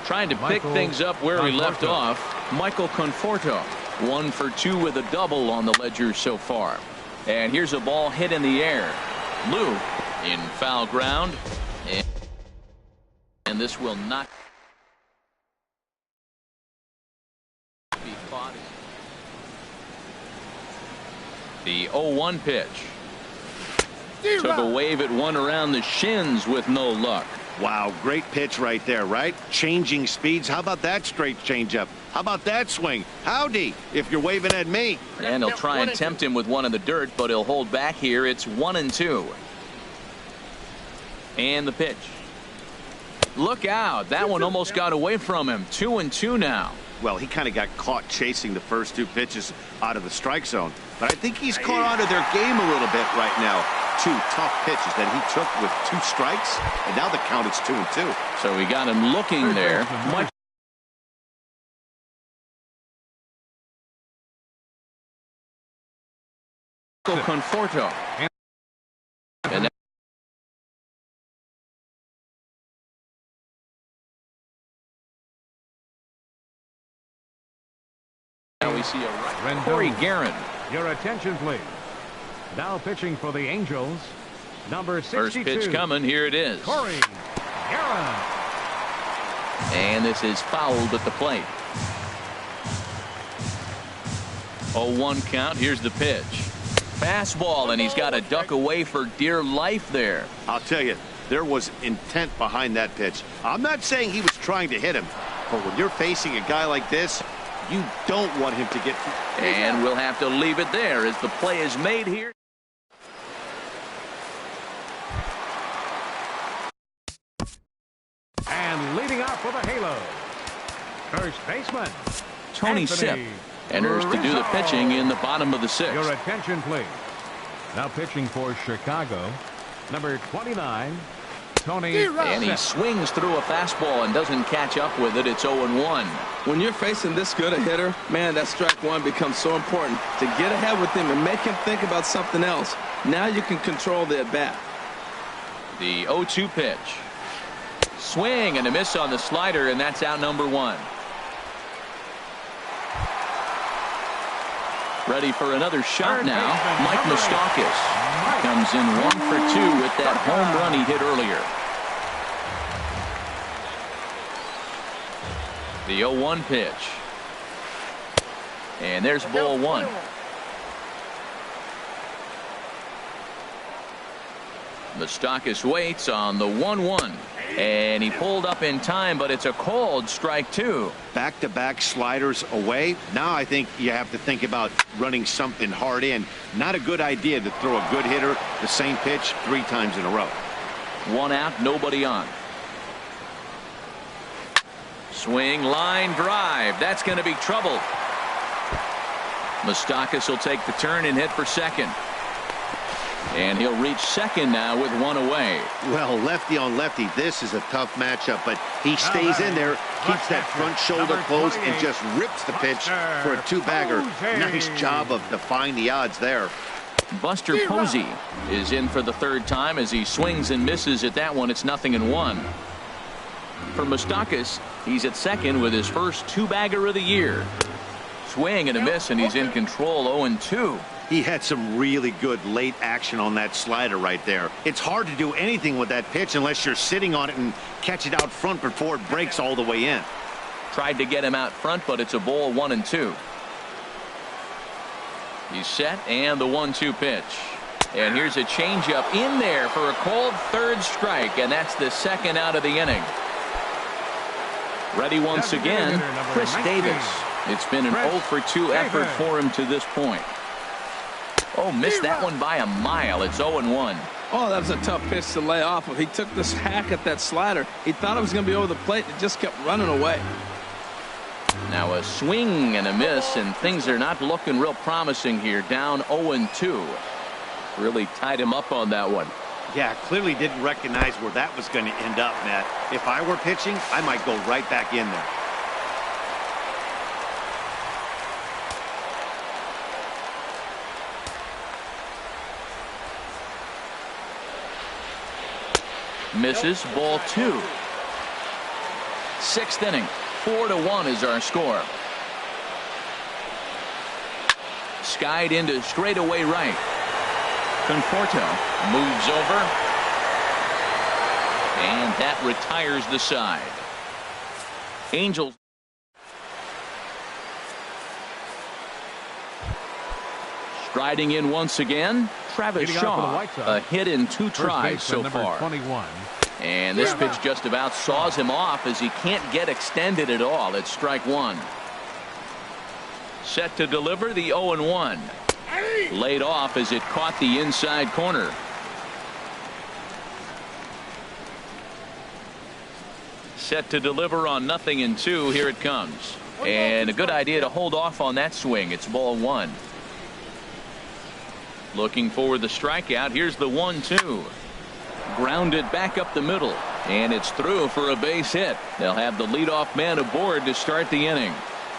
S1: Trying to pick things up where he left off. Michael Conforto. 1 for 2 with a double on the ledger so far. And here's a ball hit in the air. Lou in foul ground. And this will not be fought. The 0-1 pitch. Took a wave at one around the shins with no luck.
S7: Wow, great pitch right there, right? Changing speeds. How about that straight changeup? How about that swing? Howdy, if you're waving at me.
S1: And he'll try and tempt him with one in the dirt, but he'll hold back here. It's 1-2. And the pitch. Look out. That one almost got away from him. 2-2 now.
S7: Well, he kind of got caught chasing the first 2 pitches out of the strike zone. But I think he's caught on to their game a little bit right now. 2 tough pitches that he took with 2 strikes, and now the count is 2-2.
S1: So we got him looking there. Michael Conforto. And now we see a right. Corey Guerin.
S2: Your attention, please. Now pitching for the Angels, number 62.
S1: First pitch coming. Here it is.
S2: Corey Guerin.
S1: And this is fouled at the plate. 0-1 count. Here's the pitch. Fastball, and he's got to duck away for dear life there.
S7: I'll tell you, there was intent behind that pitch. I'm not saying he was trying to hit him, but when you're facing a guy like this, you don't want him to get.
S1: And we'll have to leave it there as the play is made here.
S2: And leading off for the Halo, first baseman
S1: Tony Sipp enters to do the pitching in the bottom of the 6th.
S2: Your attention, please. Now pitching for Chicago, number 29, Tony.
S1: And he swings through a fastball and doesn't catch up with it. It's 0-1.
S3: When you're facing this good a hitter, man, that strike 1 becomes so important to get ahead with him and make him think about something else. Now you can control the at-bat.
S1: The 0-2 pitch. Swing and a miss on the slider, and that's out number 1. Ready for another shot now. Mike Moustakas comes in 1 for 2 with that home run he hit earlier. The 0-1 pitch. And there's ball 1. Moustakas waits on the 1-1. And he pulled up in time, but it's a called strike 2.
S7: Back-to-back sliders away. Now I think you have to think about running something hard in. Not a good idea to throw a good hitter the same pitch 3 times in a row.
S1: 1 out, nobody on. Swing, line drive. That's going to be trouble. Moustakas will take the turn and hit for second. And he'll reach second now with 1 away.
S7: Well, lefty on lefty, this is a tough matchup, but he stays in there, keeps that front shoulder closed, and just rips the pitch for a 2-bagger. Nice job of defying the odds there.
S1: Buster Posey is in for the 3rd time as he swings and misses at that one. It's 0-1. For Moustakas, he's at second with his first 2-bagger of the year. Swing and a miss, and he's in control. 0-2.
S7: He had some really good late action on that slider right there. It's hard to do anything with that pitch unless you're sitting on it and catch it out front before it breaks all the way in.
S1: Tried to get him out front, but it's a ball. 1-2. He's set, and the 1-2 pitch. And here's a changeup in there for a called 3rd strike, and that's the 2nd out of the inning. Ready once again, Chris Davis. It's been an 0-for-2 effort for him to this point. Oh, missed that one by a mile. It's 0-1.
S3: Oh, that was a tough pitch to lay off of. He took this hack at that slider. He thought it was going to be over the plate. It just kept running away.
S1: Now a swing and a miss, and things are not looking real promising here. Down 0-2. Really tied him up on that one.
S7: Yeah, clearly didn't recognize where that was going to end up, Matt. If I were pitching, I might go right back in there.
S1: Misses, ball 2. 6th inning. 4-1 is our score. Skied into straightaway right. Conforto moves over. And that retires the side. Angels. Striding in once again, Travis Shaw. A hit in 2 tries so far.
S2: 21.
S1: And this pitch just about saws him off as he can't get extended at all. It's strike 1. Set to deliver the 0-1. Laid off as it caught the inside corner. Set to deliver on 0-2. Here it comes. And a good idea to hold off on that swing. It's ball 1. Looking for the strikeout. Here's the 1-2. Grounded back up the middle. And it's through for a base hit. They'll have the leadoff man aboard to start the inning.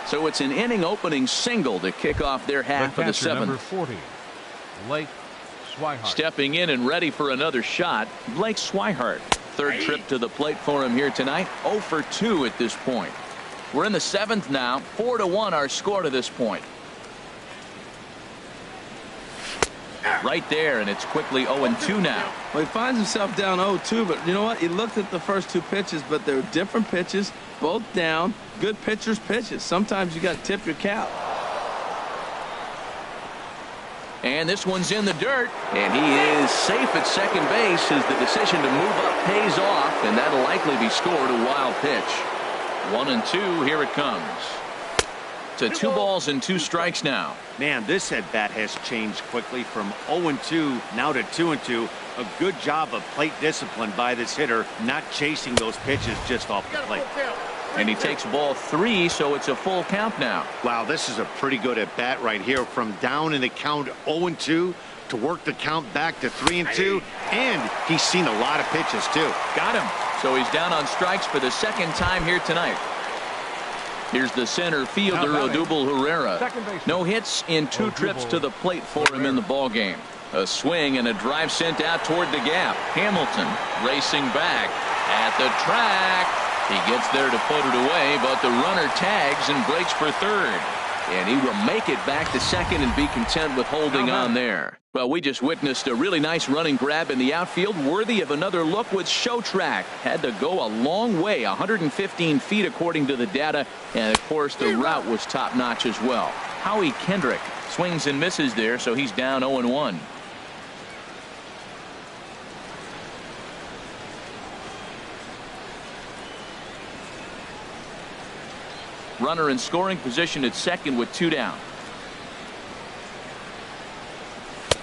S1: So it's an inning opening single to kick off their half of the 7th.
S2: Number 40, Blake Swihart.
S1: Stepping in and ready for another shot, Blake Swihart. 3rd trip to the plate for him here tonight. 0-for-2 at this point. We're in the 7th now. 4-1 our score to this point. Right there, and it's quickly 0-2 now.
S3: Well, he finds himself down 0-2, but you know what? He looked at the first 2 pitches, but they're different pitches, both down. Good pitchers' pitches. Sometimes you got to tip your cap.
S1: And this one's in the dirt, and he is safe at second base as the decision to move up pays off, and that'll likely be scored a wild pitch. 1-2, here it comes. To 2 balls and 2 strikes now.
S7: Man, this at bat has changed quickly from 0-2 now to 2-2. A good job of plate discipline by this hitter, not chasing those pitches just off the plate.
S1: And he takes ball 3, so it's a full count now.
S7: Wow, this is a pretty good at bat right here. From down in the count 0-2 to work the count back to 3-2, and he's seen a lot of pitches too.
S1: Got him. So he's down on strikes for the 2nd time here tonight. Here's the center fielder, Odubel Herrera. No hits in 2 trips to the plate for him in the ball game. A swing and a drive sent out toward the gap. Hamilton racing back at the track. He gets there to put it away, but the runner tags and breaks for 3rd. And he will make it back to 2nd and be content with holding on there. Well, we just witnessed a really nice running grab in the outfield, worthy of another look with Show Track. Had to go a long way, 115 feet according to the data, and of course the route was top-notch as well. Howie Kendrick swings and misses there, so he's down 0-1. Runner in scoring position at second with 2 down.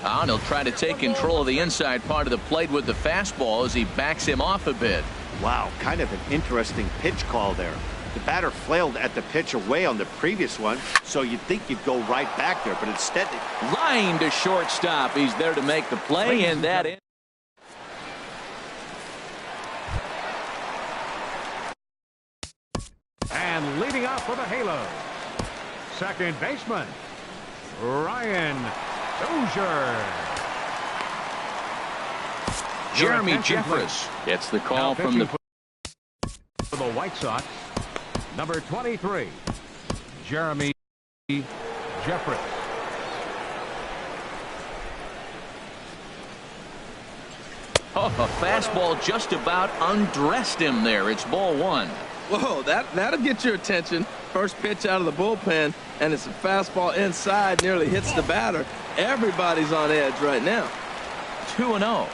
S1: And he'll try to take control of the inside part of the plate with the fastball as he backs him off a bit.
S7: Wow, kind of an interesting pitch call there. The batter flailed at the pitch away on the previous one, so you'd think you'd go right back there, but instead...
S1: Line to shortstop. He's there to make the play, and that is...
S2: And leading off for the Halo, second baseman, Ryan Dozier.
S1: Jeremy Jeffress gets the call from the...
S2: For the White Sox, number 23, Jeremy Jeffress.
S1: Oh, a fastball just about undressed him there. It's ball 1.
S3: Whoa, that'll get your attention. First pitch out of the bullpen, and it's a fastball inside, nearly hits the batter. Everybody's on edge right now.
S1: 2-0.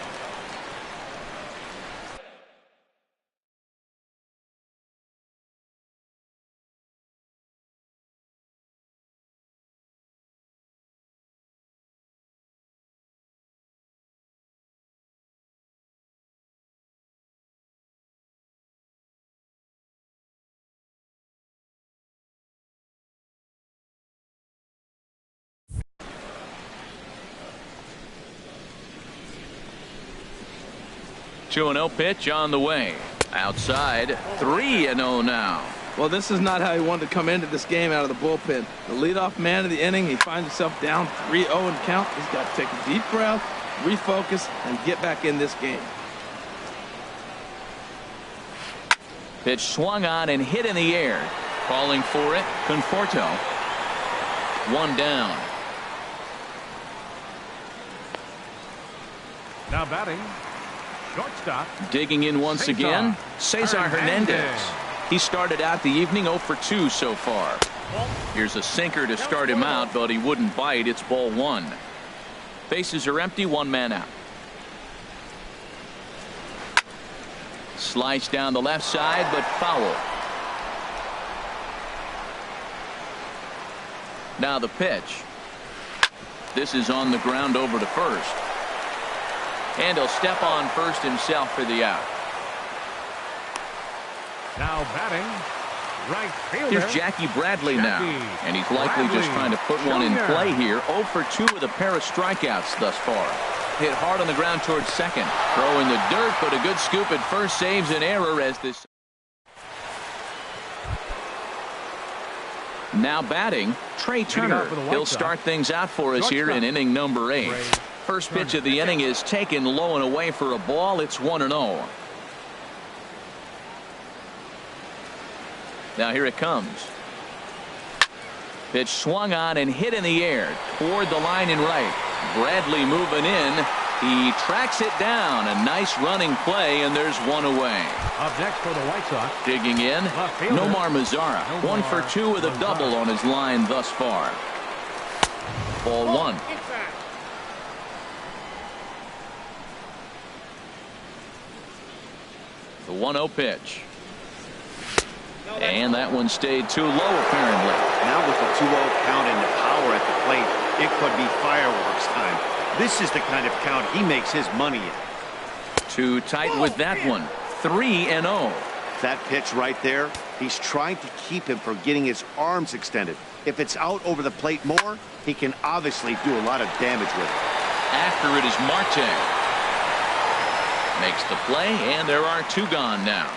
S1: Two 2-0 pitch on the way. Outside, 3-0 now.
S3: Well, this is not how he wanted to come into this game out of the bullpen. The leadoff man of the inning, he finds himself down 3-0 in count. He's got to take a deep breath, refocus, and get back in this game.
S1: Pitch swung on and hit in the air. Calling for it, Conforto. 1 down.
S2: Now batting, shortstop.
S1: Digging in once again, Cesar Hernandez. He started out the evening 0 for 2 so far. Here's a sinker to start him out, but he wouldn't bite. It's ball 1. Bases are empty, 1 man out. Slice down the left side, but foul. Now the pitch. This is on the ground over to first. And he'll step on first himself for the out.
S2: Now batting, right fielder.
S1: Here's Jackie Bradley now. And he's likely just trying to put one in play here. 0 for 2 with a pair of strikeouts thus far. Hit hard on the ground towards second. Throw in the dirt, but a good scoop at first saves an error as this. Now batting, Trey Turner. He'll start things out for us here in inning number 8. First pitch of the inning is taken low and away for a ball. It's 1-0. Now here it comes. Pitch swung on and hit in the air toward the line and right. Bradley moving in. He tracks it down. A nice running play, and there's 1 away.
S2: Up next for the White Sox.
S1: Digging in, Nomar Mazara. 1 for 2 with a double on his line thus far. Ball 1. The 1-0 pitch. And that one stayed too low, apparently.
S7: Now with the 2-0 count and the power at the plate, it could be fireworks time. This is the kind of count he makes his money in.
S1: Too tight with that one. 3-0.
S7: That pitch right there, he's trying to keep him from getting his arms extended. If it's out over the plate more, he can obviously do a lot of damage with it.
S1: After it is Marte. Makes the play, and there are 2 gone now.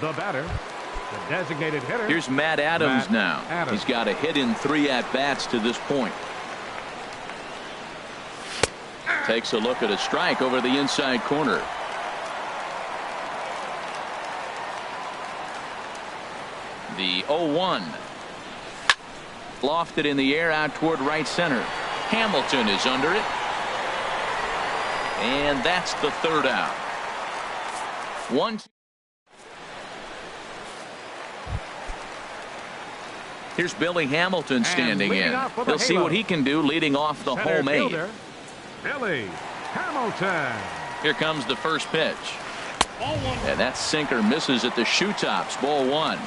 S2: The batter, the designated hitter.
S1: Here's Matt Adams now. He's got a hit in 3 at-bats to this point. Takes a look at a strike over the inside corner. The 0-1. Lofted in the air out toward right center. Hamilton is under it. And that's the 3rd out. 1-2. Here's Billy Hamilton standing in. He'll see what he can do leading off the home 8.
S2: Billy Hamilton.
S1: Here comes the first pitch. And that sinker misses at the shoe tops. Ball 1.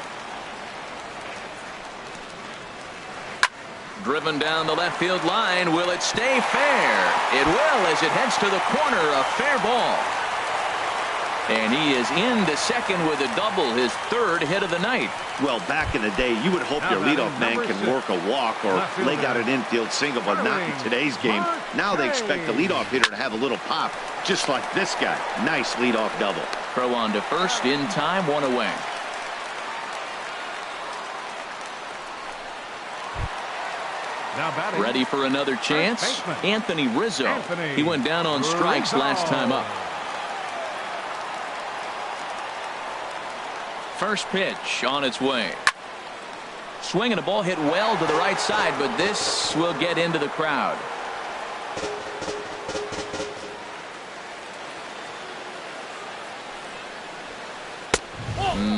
S1: Driven down the left field line. Will it stay fair? It will, as it heads to the corner. A fair ball. And he is into second with a double, his third hit of the night.
S7: Well, back in the day, you would hope your leadoff man can work a walk or leg out an infield single, but not in today's game. Now they expect the leadoff hitter to have a little pop, just like this guy. Nice leadoff double.
S1: Throw on to first in time, one away.
S2: Now batting.
S1: Ready for another chance? Anthony Rizzo. He went down on strikes last time up. First pitch on its way. Swinging a ball hit well to the right side, but this will get into the crowd.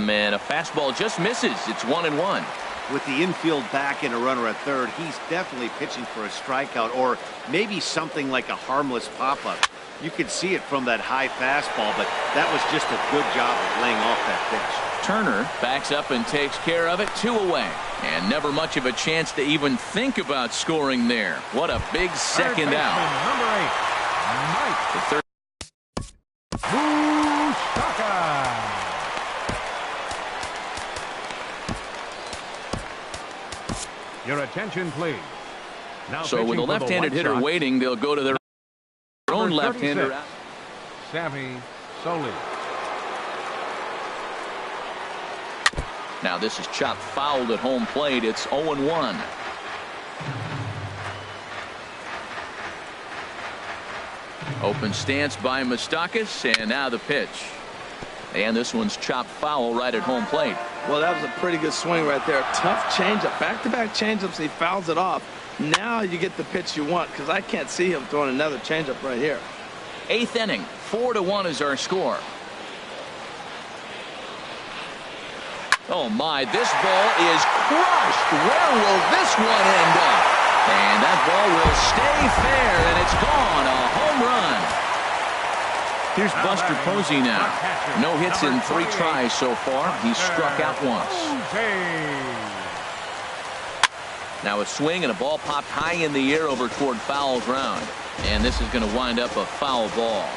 S1: Man, a fastball just misses. It's 1-1.
S7: With the infield back and a runner at third, he's definitely pitching for a strikeout or maybe something like a harmless pop-up. You could see it from that high fastball, but that was just a good job of laying off that pitch.
S1: Turner backs up and takes care of it. 2 away. And never much of a chance to even think about scoring there. What a big second out.
S2: Number 8, Mike.
S1: The third.
S2: Your attention, please. Now
S1: so with a left-handed hitter
S2: Sox,
S1: waiting, they'll go to their own left-hander.
S2: Sammy Solis.
S1: Now this is chopped fouled at home plate. It's 0-1. Open stance by Moustakas, and now the pitch. And this one's chopped foul right at home plate.
S3: Well, that was a pretty good swing right there. Tough changeup. Back-to-back changeups, and he fouls it off. Now you get the pitch you want, because I can't see him throwing another changeup right here.
S1: 8th inning. 4-1 is our score. Oh, my. This ball is crushed. Where will this one end up? And that ball will stay fair, and it's gone. A home run. Here's Buster Posey now. No hits in 3 tries so far. He's struck out once. Now a swing and a ball popped high in the air over toward foul ground. And this is going to wind up a foul ball.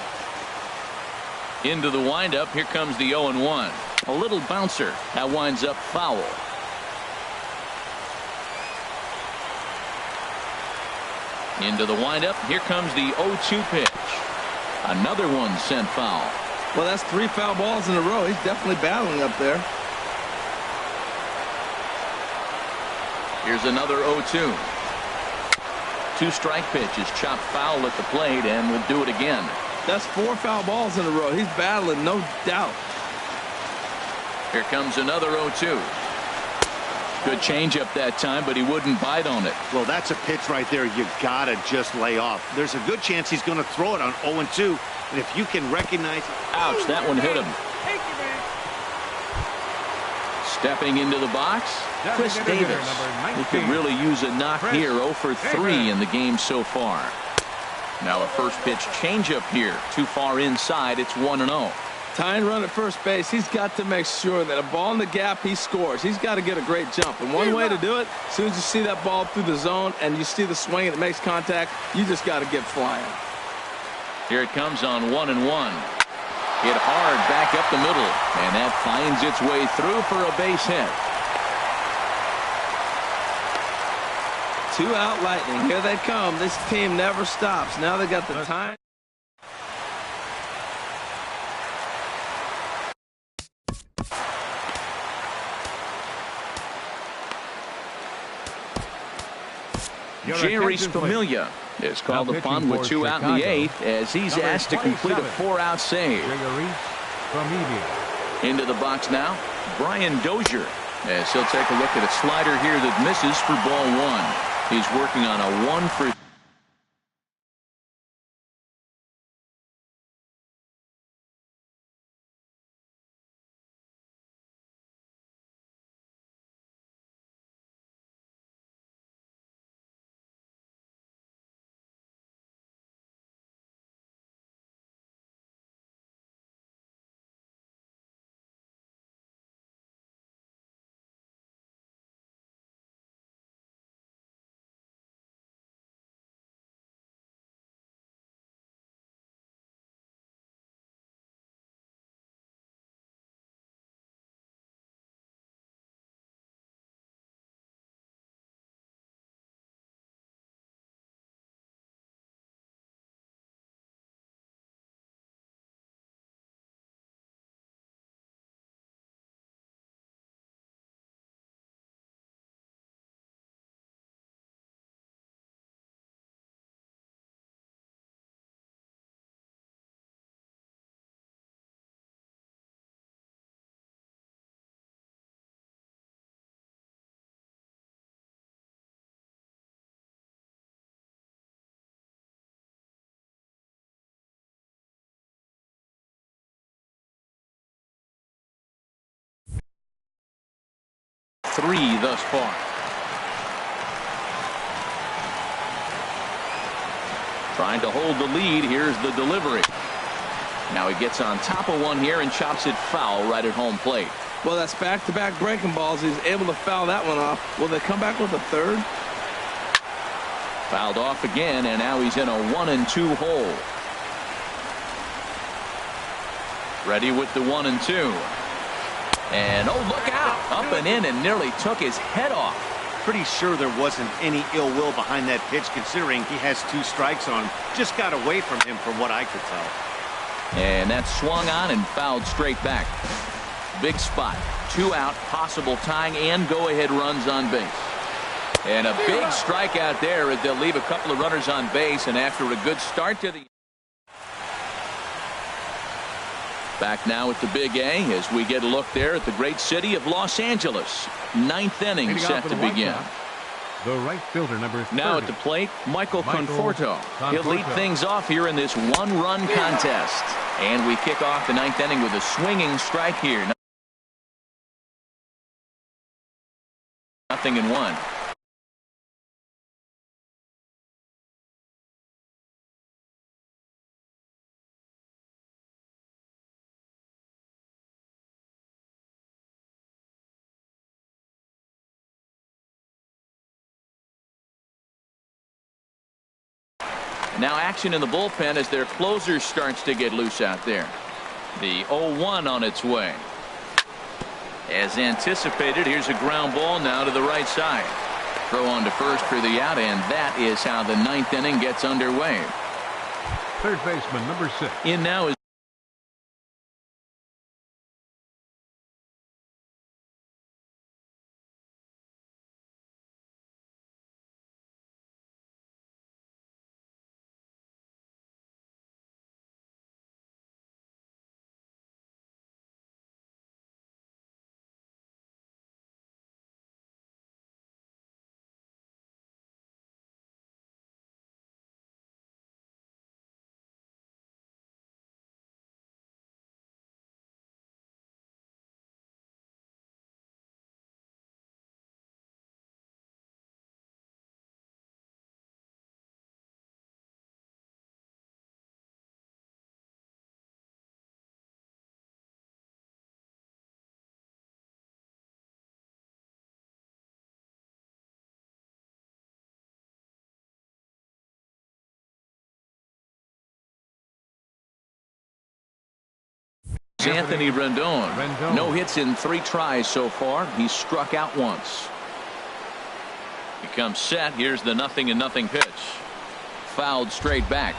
S1: Into the windup. Here comes the 0-1. A little bouncer. That winds up foul. Into the windup. Here comes the 0-2 pitch. Another one sent foul.
S3: Well, that's 3 foul balls in a row. He's definitely battling up there.
S1: Here's another 0-2. 2 strike pitches chopped foul at the plate, and will do it again.
S3: That's 4 foul balls in a row. He's battling, no doubt.
S1: Here comes another 0-2. Good changeup that time, but he wouldn't bite on it.
S7: Well, that's a pitch right there you gotta just lay off. There's a good chance he's going to throw it on 0-2, and if you can recognize it.
S1: Ouch, that one hit him. Stepping into the box, Chris Davis. He could really use a knock here. 0 for 3 in the game so far. Now a first pitch changeup here. Too far inside. It's 1-0.
S3: Tying run at first base. He's got to make sure that a ball in the gap, he scores. He's got to get a great jump. And one way to do it, as soon as you see that ball through the zone and you see the swing and it makes contact, you just got to get flying.
S1: Here it comes on 1-1. Hit hard back up the middle, and that finds its way through for a base hit.
S3: 2 out Lightning. Here they come. This team never stops. Now they got the time.
S1: Jerry Familia is called upon with 2 out in the 8th as he's asked to complete a 4-out save. Into the box now, Brian Dozier, as he'll take a look at a slider here that misses for ball 1. He's working on a 1 for 3 thus far. Trying to hold the lead. Here's the delivery. Now he gets on top of one here and chops it foul right at home plate.
S3: Well, that's back-to-back breaking balls. He's able to foul that one off. Will they come back with a third?
S1: Fouled off again, and now he's in a 1-2 hole. Ready with the 1-2. And oh, look out! Up and in and nearly took his head off.
S7: Pretty sure there wasn't any ill will behind that pitch, considering he has 2 strikes on him. Just got away from him from what I could tell.
S1: And that swung on and fouled straight back. Big spot. 2 out, possible tying and go-ahead runs on base. And a big strikeout there as they'll leave a couple of runners on base, and after a good start to the... Back now with the Big A as we get a look there at the great city of Los Angeles. 9th inning set to begin.
S2: The right fielder, number 30.
S1: Now at the plate, Michael Conforto. He'll lead things off here in this 1-run contest. And we kick off the 9th inning with a swinging strike here. 0-1. Now action in the bullpen as their closer starts to get loose out there. The 0-1 on its way. As anticipated, here's a ground ball now to the right side. Throw on to first for the out, and that is how the 9th inning gets underway.
S2: Third baseman, number 6.
S1: In now is Anthony Rendon. No hits in 3 tries so far. He's struck out once. He comes set. Here's the 0-0 pitch. Fouled straight back.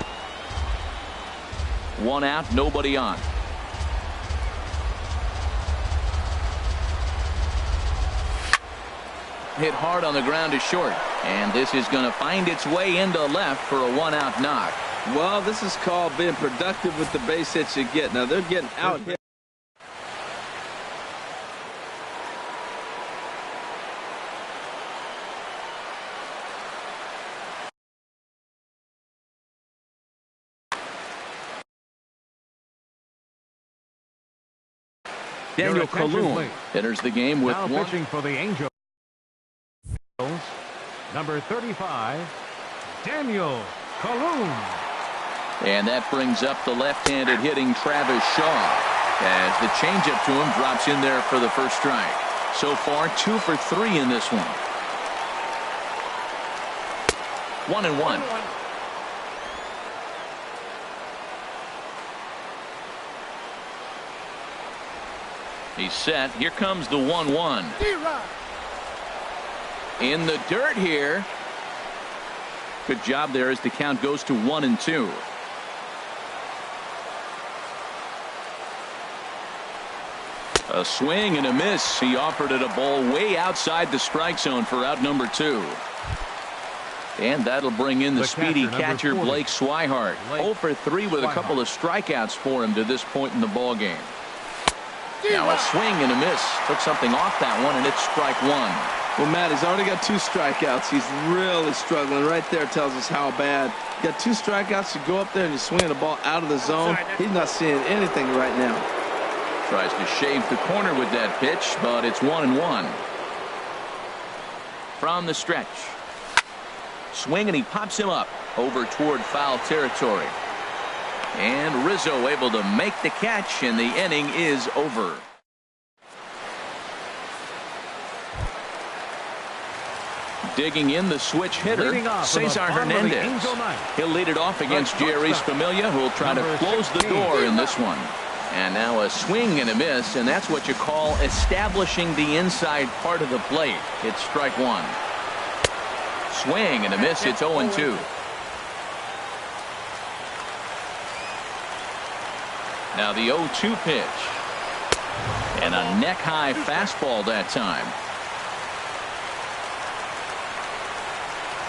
S1: 1 out, nobody on. Hit hard on the ground to short. And this is going to find its way into left for a 1-out knock.
S3: Well, this is called being productive with the base hits you get. Now they're getting out hit.
S1: Daniel Colon enters the game with
S2: now
S1: 1.
S2: Pitching for the Angels, number 35, Daniel Colon.
S1: And that brings up the left-handed hitting Travis Shaw as the changeup to him drops in there for the first strike. So far 2 for 3 in this one. 1-1. He's set. Here comes the 1-1. In the dirt here. Good job there as the count goes to 1-2. A swing and a miss. He offered it a ball way outside the strike zone for out number 2. And that'll bring in the speedy catcher Blake Swihart. 0 for 3 with a couple of strikeouts for him to this point in the ball game. Now a swing and a miss. Took something off that one, and it's strike 1.
S3: Well, Matt, he's already got 2 strikeouts. He's really struggling. Right there tells us how bad. You got 2 strikeouts. You go up there and you swing the ball out of the zone. He's not seeing anything right now.
S1: Tries to shave the corner with that pitch, but it's 1-1. from the stretch. Swing, and he pops him up over toward foul territory. And Rizzo able to make the catch, and the inning is over. Digging in, the switch hitter, Cesar Hernandez. He'll lead it off against Jerry's Familia, who will try to close the door in this one. And now a swing and a miss, and that's what you call establishing the inside part of the plate. It's strike one. Swing and a miss. It's 0-2. Now the 0-2 pitch. And a neck-high fastball that time.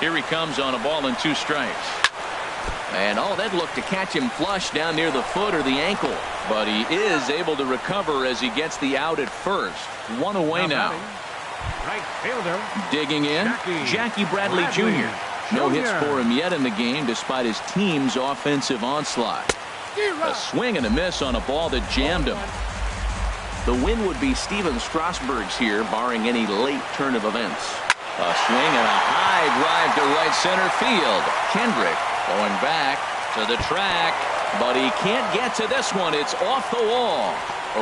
S1: Here he comes on a ball and 2 strikes. And that looked to catch him flush down near the foot or the ankle. But he is able to recover as he gets the out at first. 1 away now.
S2: Right fielder.
S1: Digging in, Jackie Bradley Jr. No hits for him yet in the game despite his team's offensive onslaught. A swing and a miss on a ball that jammed him. The win would be Steven Strasburg's here, barring any late turn of events. A swing and a high drive to right center field. Kendrick going back to the track, but he can't get to this one. It's off the wall.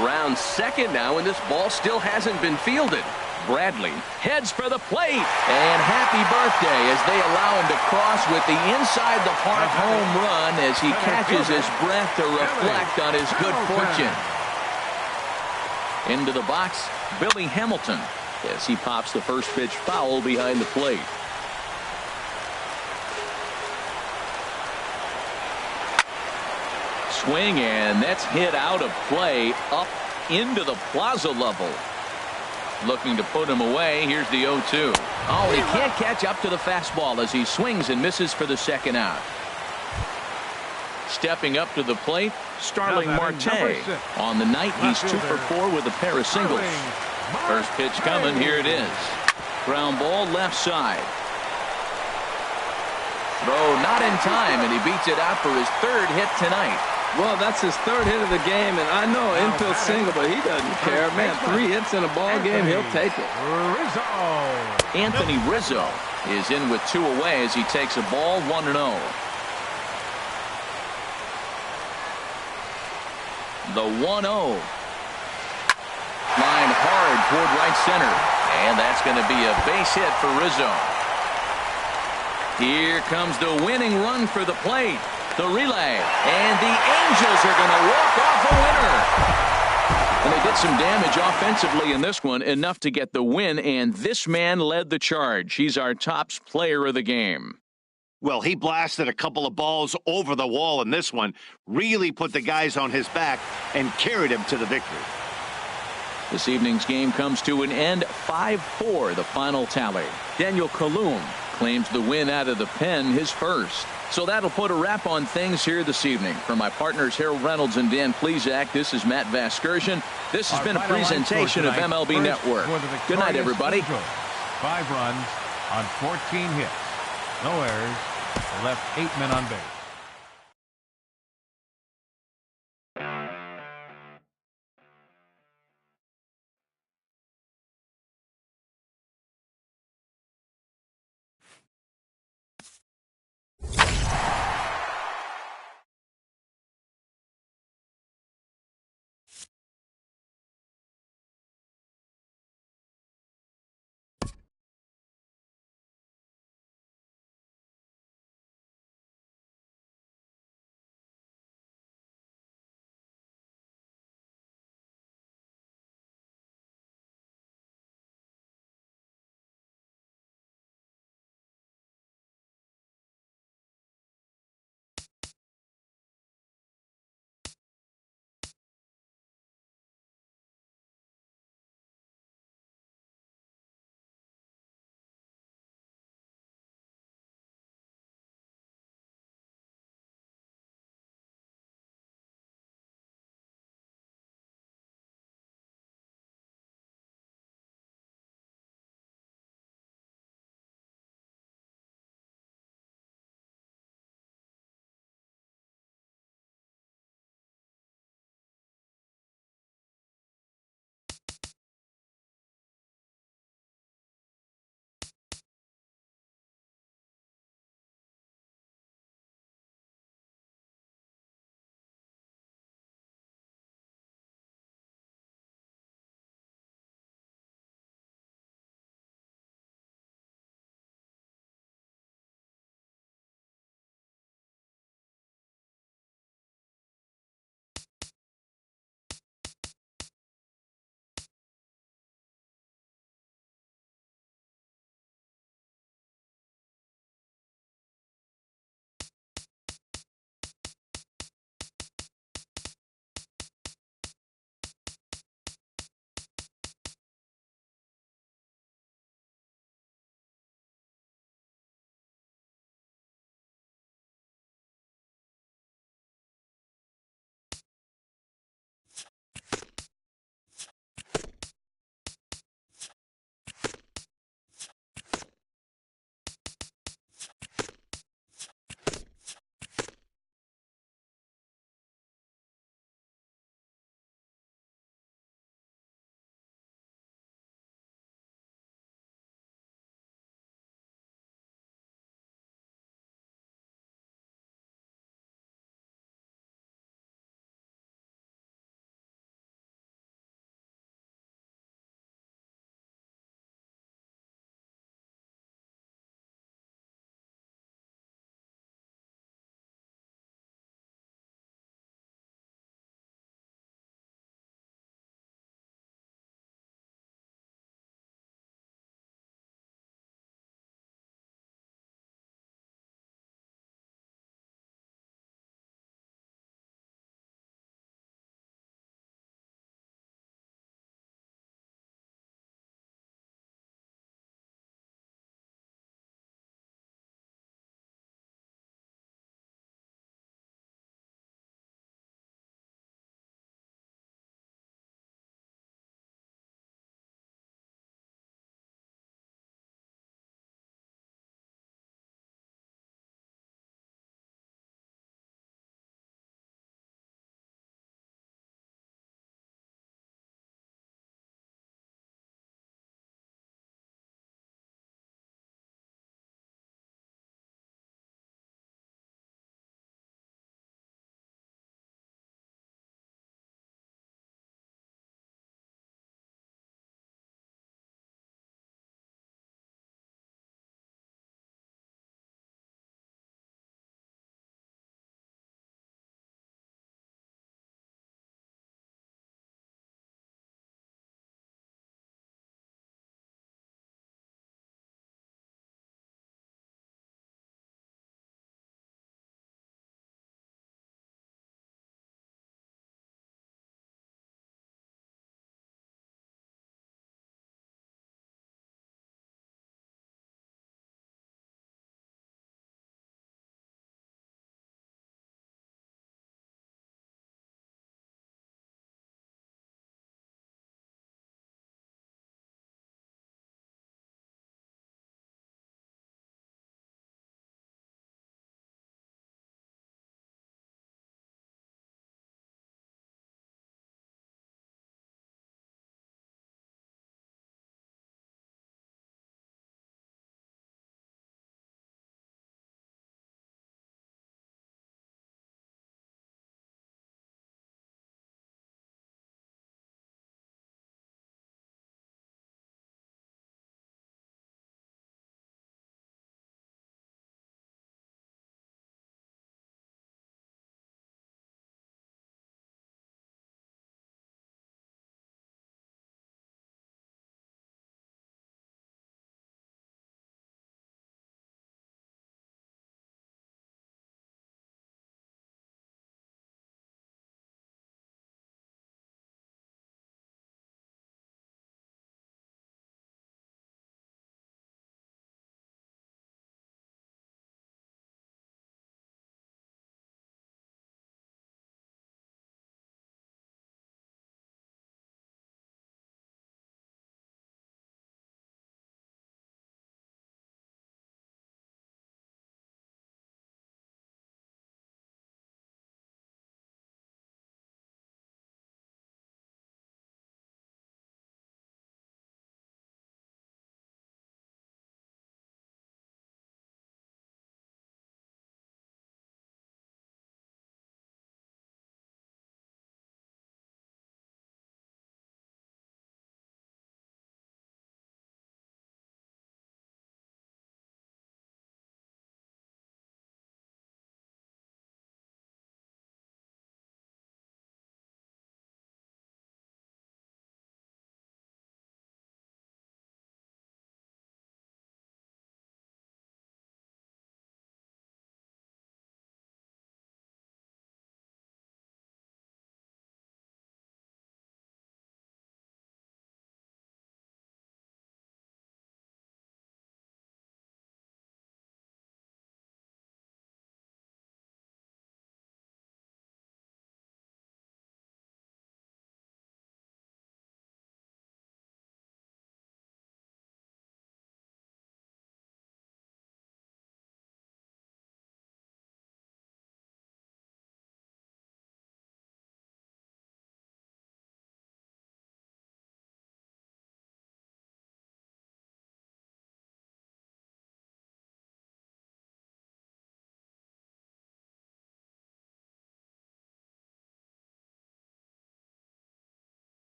S6: Around second now, and this ball still hasn't been fielded.
S1: Bradley heads for the plate, and happy birthday as they allow him to cross with the inside the park home run as he catches his breath to reflect on his good fortune. Into the box, Billy Hamilton, as he pops the first pitch foul behind the plate. Swing, and that's hit out of play up into the plaza level. Looking to put him away. Here's the 0-2. Oh, he can't catch up to the fastball as he swings and misses for the second out. Stepping up to the plate, Starling Marte. On the night, he's 2 for 4 with a pair of singles. First pitch coming. Here it is. Ground ball left side. Throw not in time, and he beats it out for his 3rd hit tonight.
S3: Well, that's his 3rd hit of the game, and I know infield single, but he doesn't care. Man, 3 hits in a ball game, he'll take it.
S1: Anthony Rizzo is in with 2 away as he takes a ball 1-0. The 1-0. Line hard toward right center, and that's going to be a base hit for Rizzo. Here comes the winning run for the plate. The relay, and the Angels are going to walk off a winner. And they did some damage offensively in this one, enough to get the win, and this man led the charge. He's our top player of the game.
S7: Well, he blasted a couple of balls over the wall in this one, really put the guys on his back and carried him to the victory.
S1: This evening's game comes to an end, 5-4, the final tally. Daniel Kalum claims the win out of the pen, his first. So that'll put a wrap on things here this evening. For my partners Harold Reynolds and Dan Plesac, this is Matt Vasgersian. This has been a presentation of MLB Network. Good night, everybody.
S2: 5 runs on 14 hits. No errors. Left 8 men on base.